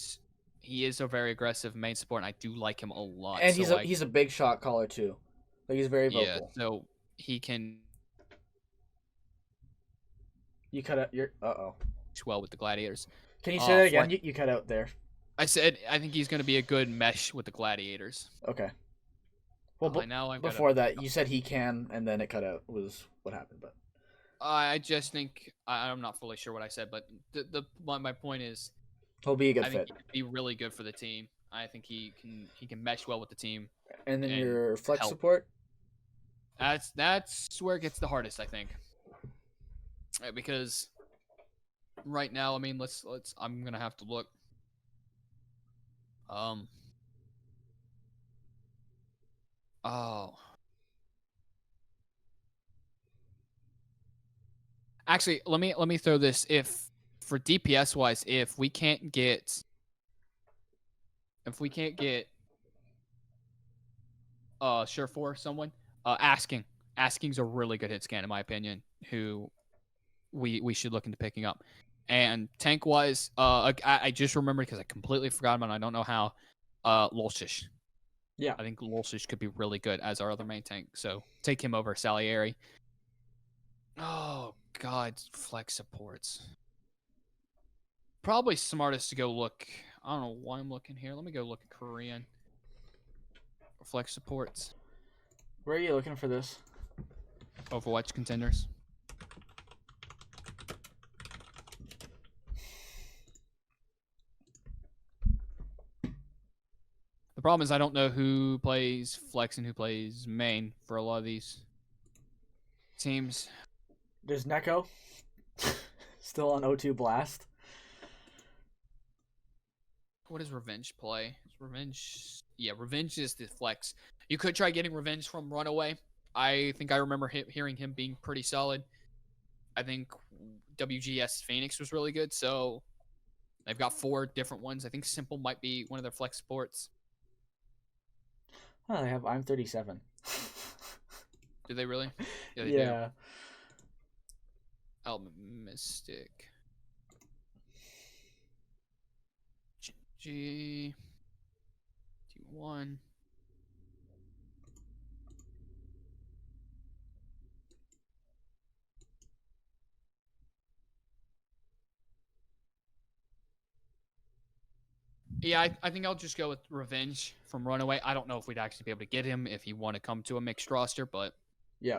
B: is a very aggressive main support, and I do like him a lot.
A: And he's a big shot caller too. Like he's very vocal.
B: Yeah, so he can.
A: You cut out your.
B: Well with the Gladiators.
A: Can you say that again? You cut out there.
B: I said I think he's going to be a good mesh with the Gladiators.
A: Okay. Well, before that, you said he can, and then it cut out. Was what happened, but.
B: I just think I'm not fully sure what I said, but my point is.
A: He'll be a good
B: fit.
A: I think
B: he'd be really good for the team. I think he can mesh well with the team.
A: And then your flex support.
B: That's where it gets the hardest, I think. Because right now, I mean, let's. I'm gonna have to look. Actually, let me throw this. If for DPS wise, if we can't get Surefour someone, Asking's a really good hit scan in my opinion. Who we should look into picking up. And tank wise, I just remembered because I completely forgot about it. I don't know how. Lolshish.
A: Yeah.
B: I think Lolshish could be really good as our other main tank. So take him over Salieri. Oh God, flex supports. Probably smartest to go look. I don't know why I'm looking here. Let me go look at Korean flex supports.
A: Where are you looking for this?
B: Overwatch contenders. The problem is I don't know who plays flex and who plays main for a lot of these teams.
A: There's Neko. Still on O2 Blast.
B: What does Revenge play? Revenge. Yeah, Revenge is the flex. You could try getting Revenge from Runaway. I think I remember hearing him being pretty solid. I think WGS Phoenix was really good. So they've got 4 different ones. I think Simple might be one of their flex sports.
A: Oh, they have I'm 37.
B: Do they really? Yeah, they
A: Yeah.
B: do. Mystic. G. T1. Yeah, I think I'll just go with Revenge from Runaway. I don't know if we'd actually be able to get him if he want to come to a mixed roster, but
A: Yeah.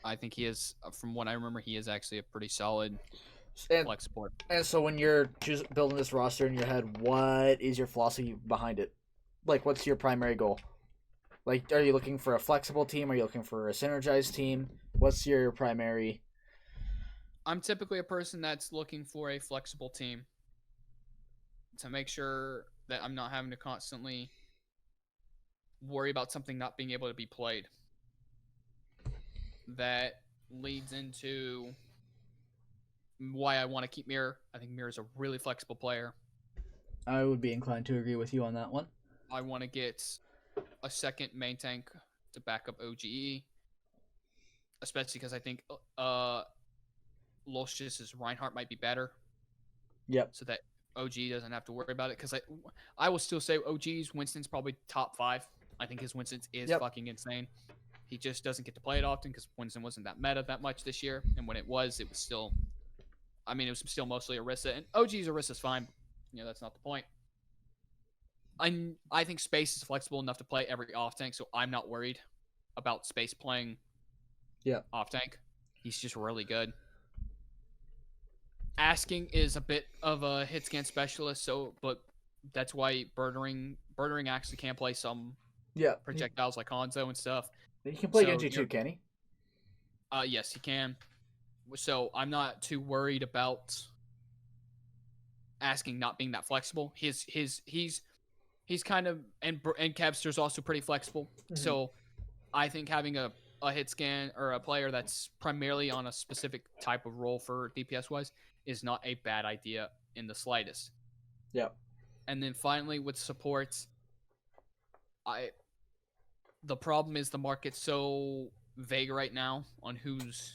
B: I think he is, from what I remember, he is actually a pretty solid
A: And,
B: flex support.
A: and so when you're just building this roster in your head, what is your philosophy behind it? Like, what's your primary goal? Like, are you looking for a flexible team? Are you looking for a synergized team? What's your primary?
B: I'm typically a person that's looking for a flexible team to make sure that I'm not having to constantly worry about something not being able to be played. That leads into why I want to keep Mirror. I think Mirror is a really flexible player.
A: I would be inclined to agree with you on that one.
B: I want to get a second main tank to back up OGE, especially because I think Loshis's Reinhardt might be better.
A: Yep.
B: So that OG doesn't have to worry about it. Because I will still say OG's Winston's probably top 5. I think his Winston is fucking insane. He just doesn't get to play it often because Winston wasn't that meta that much this year. And when it was still, I mean, it was still mostly Orisa. And OG's Orisa's fine. You know, that's not the point. I think Space is flexible enough to play every off tank, so I'm not worried about Space playing off tank. He's just really good. Asking is a bit of a hit scan specialist, but that's why Birdering actually can play some projectiles like Hanzo and stuff.
A: He can play Genji too, can he?
B: Yes, he can. So I'm not too worried about Asking not being that flexible. He's kind of, and Cabster's also pretty flexible. Mm-hmm. So I think having a hit scan or a player that's primarily on a specific type of role for DPS wise is not a bad idea in the slightest.
A: Yeah.
B: And then finally with supports, the problem is the market's so vague right now on who's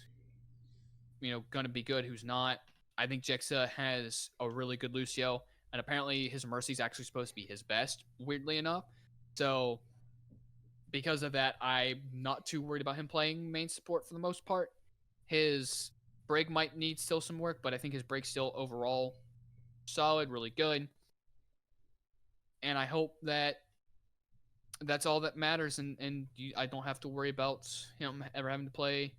B: gonna be good, who's not. I think Jixa has a really good Lucio, and apparently his Mercy's actually supposed to be his best, weirdly enough. So because of that, I'm not too worried about him playing main support for the most part. His break might need still some work, but I think his break's still overall solid, really good. And I hope that that's all that matters, and I don't have to worry about him ever having to play.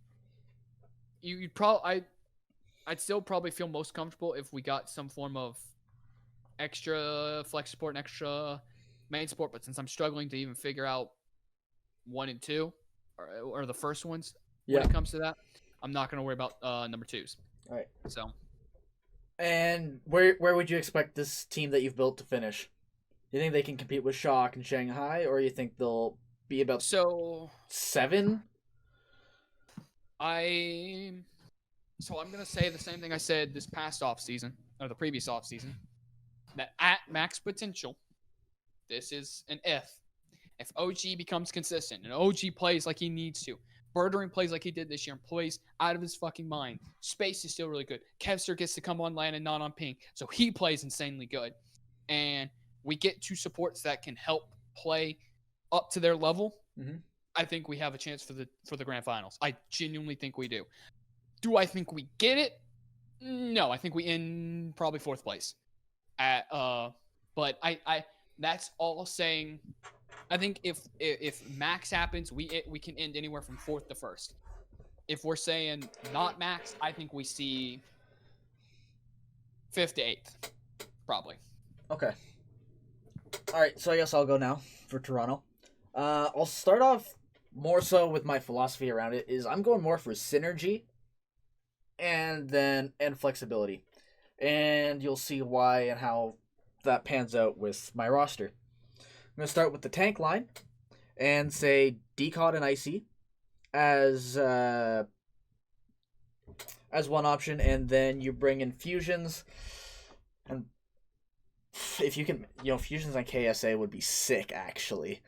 B: I'd still probably feel most comfortable if we got some form of extra flex support and extra main support, but since I'm struggling to even figure out 1 and 2 or the first ones when it comes to that, I'm not going to worry about number 2s.
A: All right.
B: So.
A: And where would you expect this team that you've built to finish? You think they can compete with Shock and Shanghai, or you think they'll be about 7?
B: So I'm going to say the same thing I said this past offseason, or the previous offseason, that at max potential, this is an if, If OG becomes consistent and OG plays like he needs to, Birdering plays like he did this year and plays out of his fucking mind, Space is still really good. Kevster gets to come on land and not on ping, so he plays insanely good. And we get two supports that can help play up to their level.
A: Mm-hmm.
B: I think we have a chance for the grand finals. I genuinely think we do. Do I think we get it? No, I think we in probably 4th place. But I that's all saying. I think if max happens, we can end anywhere from 4th to 1st. If we're saying not max, I think we see 5th to 8th, probably.
A: Okay. All right, so I guess I'll go now for Toronto. I'll start off more so with my philosophy around it. Is I'm going more for synergy, and flexibility, and you'll see why and how that pans out with my roster. I'm gonna start with the tank line, and say Decod and Icy as one option, and then you bring in fusions, and if you can, fusions on KSA would be sick actually.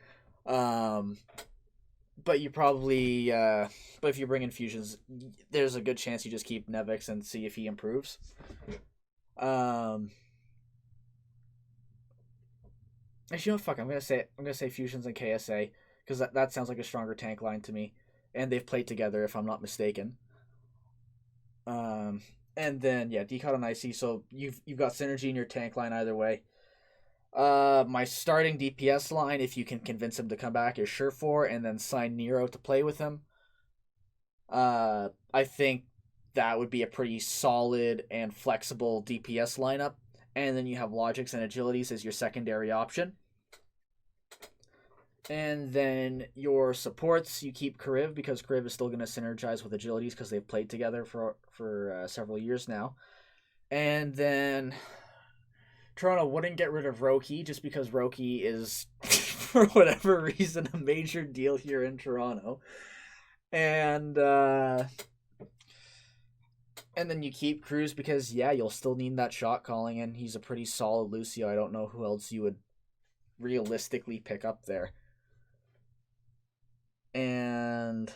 A: But you probably, but if you bring in fusions, there's a good chance you just keep Nevix and see if he improves. Actually, no, fuck. I'm gonna say fusions and KSA because that sounds like a stronger tank line to me, and they've played together if I'm not mistaken. And then Decod and IC. So you've got synergy in your tank line either way. My starting DPS line, if you can convince him to come back, is Surefour, and then sign Nero to play with him. I think that would be a pretty solid and flexible DPS lineup. And then you have Logics and Agilities as your secondary option. And then your supports, you keep Kariv, because Kariv is still going to synergize with Agilities because they've played together for several years now. And then Toronto wouldn't get rid of Roki just because Roki is, for whatever reason, a major deal here in Toronto. And then you keep Cruz because, you'll still need that shot calling, and he's a pretty solid Lucio. I don't know who else you would realistically pick up there. And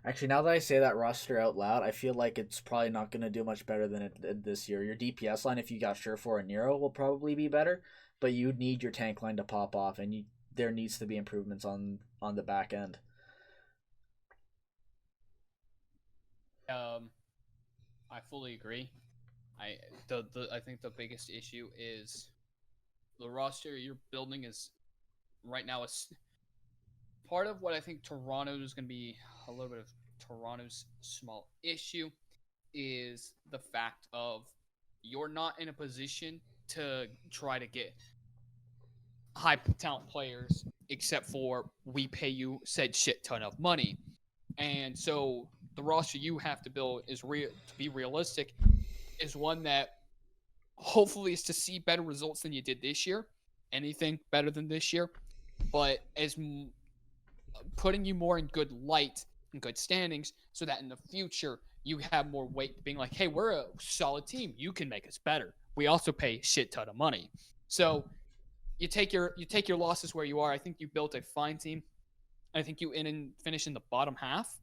A: actually, now that I say that roster out loud, I feel like it's probably not going to do much better than it did this year. Your DPS line, if you got Surefour and Nero, will probably be better, but you need your tank line to pop off, and there needs to be improvements on the back end.
B: I fully agree. I think the biggest issue is the roster you're building is right now is part of what I think Toronto is going to be a little bit of Toronto's small issue is the fact of you're not in a position to try to get high talent players except for we pay you said shit ton of money. And so the roster you have to build is to be realistic is one that hopefully is to see better results than you did this year. Anything better than this year, but as putting you more in good light and good standings so that in the future you have more weight being like, hey, we're a solid team. You can make us better. We also pay shit ton of money. So you take your losses where you are. I think you built a fine team. I think you finish in the bottom half.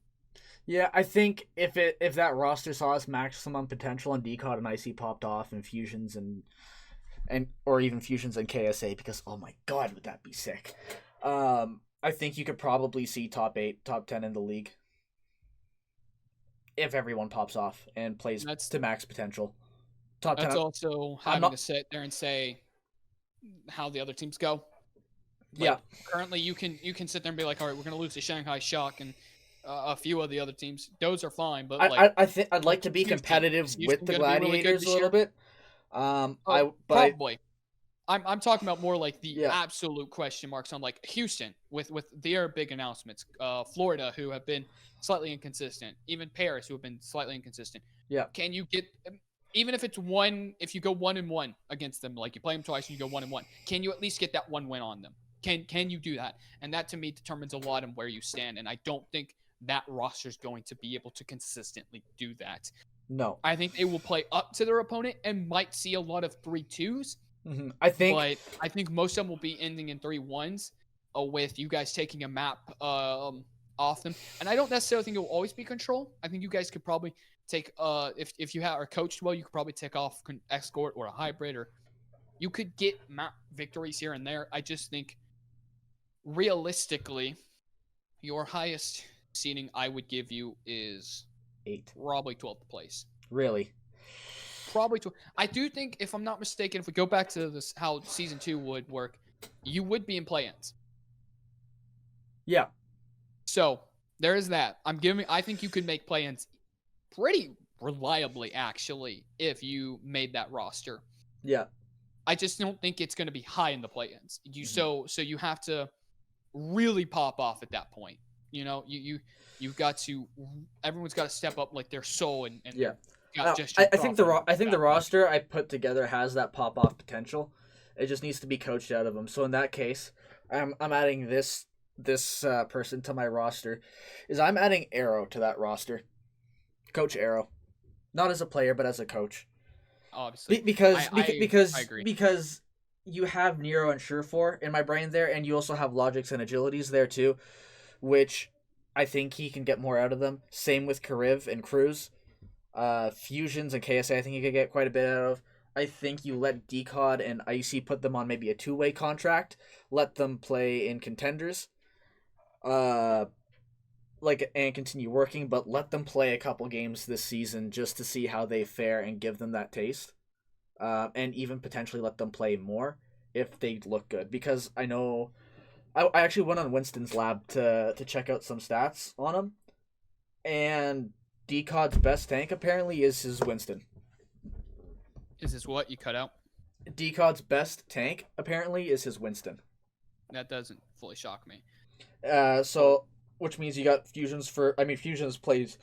A: Yeah, I think if that roster saw its maximum potential and Decod and IC popped off and fusions and or even fusions and KSA, because oh my god, would that be sick? I think you could probably see top 8, top 10 in the league if everyone pops off and plays to max potential.
B: Top 10. That's also having to sit there and say how the other teams go. Currently, you can sit there and be like, all right, we're gonna lose to Shanghai Shock and a few of the other teams. Those are fine, but
A: I think I'd like to be competitive with the Gladiators a little bit.
B: Probably. I'm talking about more like the absolute question marks on like Houston with their big announcements. Florida, who have been slightly inconsistent. Even Paris, who have been slightly inconsistent.
A: Yeah.
B: Can you get, even if it's one, if you go 1-1 against them, like you play them twice and you go 1-1, can you at least get that one win on them? Can you do that? And that to me determines a lot on where you stand. And I don't think that roster is going to be able to consistently do that.
A: No.
B: I think they will play up to their opponent and might see a lot of 3-2s.
A: I think.
B: But I think most of them will be ending in 3-1s, with you guys taking a map off them. And I don't necessarily think it will always be control. I think you guys could probably take if you are coached well, you could probably take off escort or a hybrid, or you could get map victories here and there. I just think realistically, your highest seeding I would give you is
A: 8.
B: probably 12th place.
A: Really?
B: Probably 12. I do think, if I'm not mistaken, if we go back to this, how season 2 would work, you would be in play-ins.
A: Yeah.
B: So there is that. I think you could make play-ins pretty reliably, actually, if you made that roster.
A: Yeah.
B: I just don't think it's going to be high in the play-ins. So you have to really pop off at that point. You've got to. Everyone's got to step up like their soul and
A: Yeah.
B: just
A: I think the roster I put together has that pop off potential. It just needs to be coached out of them. So in that case, I'm adding this person to my roster. I'm adding Arrow to that roster. Coach Arrow, not as a player but as a coach.
B: Obviously,
A: because
B: I agree.
A: Because you have Nero and Surefour in my brain there, and you also have Logics and Agilities there too, which I think he can get more out of them. Same with Kariv and Cruz. Fusions and KSA, I think you could get quite a bit out of. I think you let Decod and Icy put them on maybe a 2-way contract. Let them play in contenders. And continue working, but let them play a couple games this season just to see how they fare and give them that taste. And even potentially let them play more if they look good. Because I know I actually went on Winston's lab to check out some stats on him, and Decod's best tank apparently is his Winston.
B: Is this what you cut out?
A: Decod's best tank apparently is his Winston.
B: That doesn't fully shock me.
A: So which means you got Fusions Fusions plays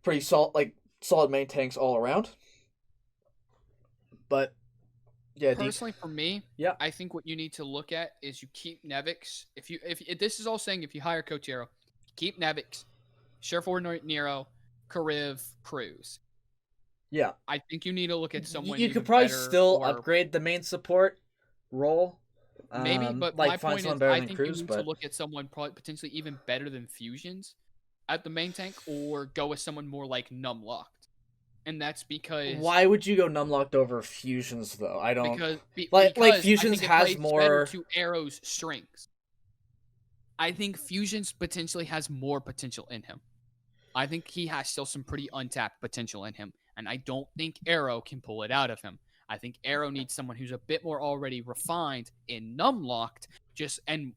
A: pretty solid main tanks all around. But yeah,
B: personally for me,
A: yeah,
B: I think what you need to look at is you keep Nevix. If this is all saying, if you hire Coach Arrow, keep Nevix, Surefour, Nero, Kariv, Cruz.
A: Yeah,
B: I think you need to look at someone.
A: You could probably still upgrade the main support role.
B: Maybe, but my point is, I think
A: Cruz,
B: you need to look at someone probably potentially even better than Fusions at the main tank, or go with someone more like Numlocked. And that's because...
A: Why would you go Numlocked over Fusions, though? I don't...
B: Because
A: Fusions has more...
B: better to Arrow's strengths. I think Fusions potentially has more potential in him. I think he has still some pretty untapped potential in him, and I don't think Arrow can pull it out of him. I think Arrow needs someone who's a bit more already refined in Numlocked, and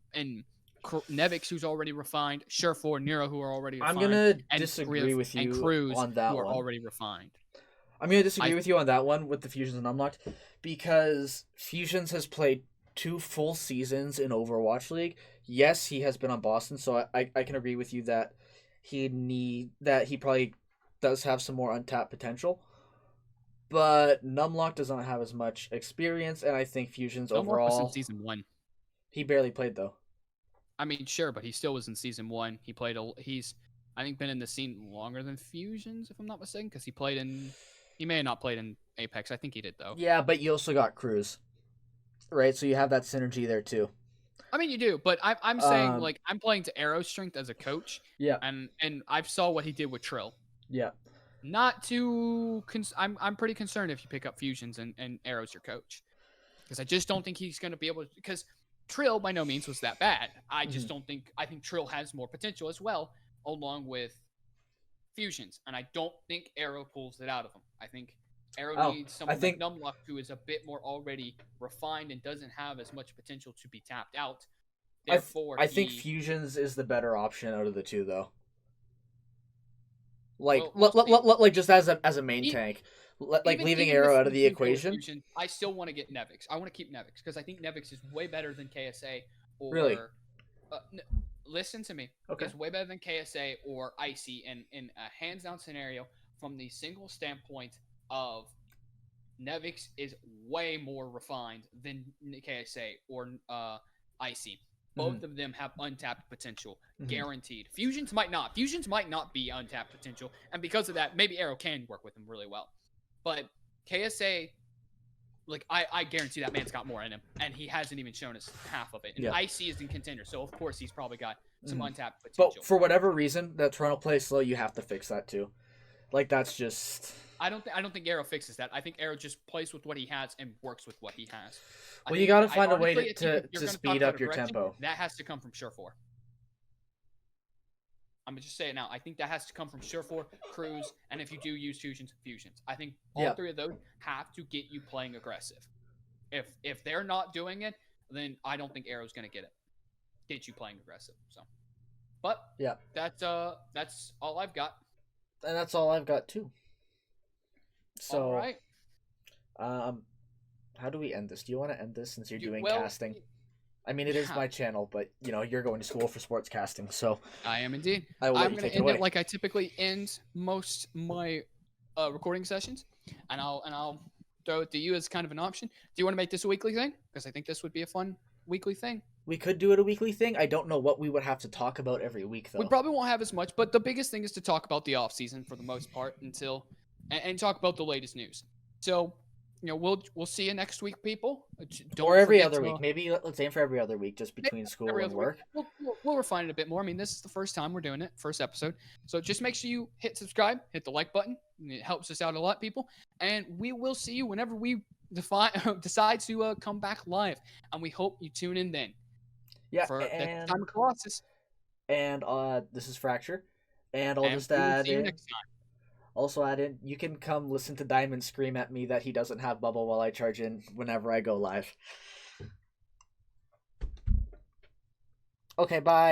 B: Nevix, who's already refined, Surefour, Nero, who are already refined.
A: I'm gonna disagree with you
B: and Cruz,
A: on that
B: who are
A: one.
B: already refined.
A: I'm gonna disagree with you on that one with the Fusions and Unlocked, because Fusions has played 2 full seasons in Overwatch League. Yes, he has been on Boston, so I can agree with you that he probably does have some more untapped potential. But Numlock does not have as much experience, and I think Fusions
B: Numlock
A: overall...
B: was in Season 1.
A: He barely played, though.
B: I mean, sure, but he still was in Season 1. He's, I think, been in the scene longer than Fusions, if I'm not mistaken, because he may have not played in Apex. I think he did, though.
A: Yeah, but you also got Cruz, right? So you have that synergy there, too.
B: I mean, you do, but I'm saying, I'm playing to Arrow's strength as a coach.
A: Yeah.
B: And I saw what he did with Trill.
A: Yeah.
B: Not too... I'm pretty concerned if you pick up Fusions and Arrow's your coach. Because I just don't think he's going to be able to... Because Trill, by no means, was that bad. I just don't think... I think Trill has more potential as well, along with Fusions. And I don't think Arrow pulls it out of him. I think Arrow needs someone like Numlock, who is a bit more already refined and doesn't have as much potential to be tapped out. Therefore,
A: I think Fusions is the better option out of the two, though. Just as a main tank, leaving Arrow out of the equation.
B: Fusion, I still want to get Nevix. I want to keep Nevix because I think Nevix is way better than KSA.
A: Really?
B: Listen to me.
A: Okay.
B: It's way better than KSA or Icy in a hands down scenario from the single standpoint of Nevix is way more refined than KSA or Icy. Both of them have untapped potential, guaranteed. Fusions might not. Fusions might not be untapped potential, and because of that, maybe Arrow can work with them really well. But KSA like I guarantee that man's got more in him, and he hasn't even shown us half of it. And
A: Yeah.
B: IC is in contender, so of course he's probably got some untapped
A: But
B: potential.
A: for whatever reason, that Toronto plays slow. You have to fix that too. Like that's just.
B: I don't think Arrow fixes that. I think Arrow just plays with what he has and works with what he has.
A: Well, you got to
B: I
A: find a way
B: honestly think
A: to
B: if you're gonna
A: speed
B: talk about
A: up
B: a
A: your
B: direction,
A: tempo.
B: That has to come from Surefour. I'm gonna just say it now. I think that has to come from Surefour, Cruz, and if you do use fusions. I think all three of those have to get you playing aggressive. If they're not doing it, then I don't think Arrow's gonna get you playing aggressive. So, but
A: yeah,
B: that's all I've got.
A: And that's all I've got too. So,
B: all right.
A: How do we end this? Do you want to end this since you're doing
B: well,
A: casting? I mean, it is my channel, but you're going to school for sports casting, so
B: I am indeed.
A: I'm
B: going to end it like I typically end most my recording sessions, and I'll throw it to you as kind of an option. Do you want to make this a weekly thing? Because I think this would be a fun weekly thing.
A: We could do it a weekly thing. I don't know what we would have to talk about every week, though.
B: We probably won't have as much, but the biggest thing is to talk about the off season for the most part and talk about the latest news. So, we'll see you next week, people.
A: Or every other week. Maybe let's aim for every other week, just between school and work.
B: We'll refine it a bit more. I mean, this is the first time we're doing it, first episode. So just make sure you hit subscribe, hit the like button. It helps us out a lot, people. And we will see you whenever we decide to come back live. And we hope you tune in then.
A: Yeah,
B: for the time of Colossus.
A: And this is Fracture. And I'll just add in.
B: Next time.
A: Also add in, you can come listen to Diamond scream at me that he doesn't have bubble while I charge in whenever I go live. Okay, bye.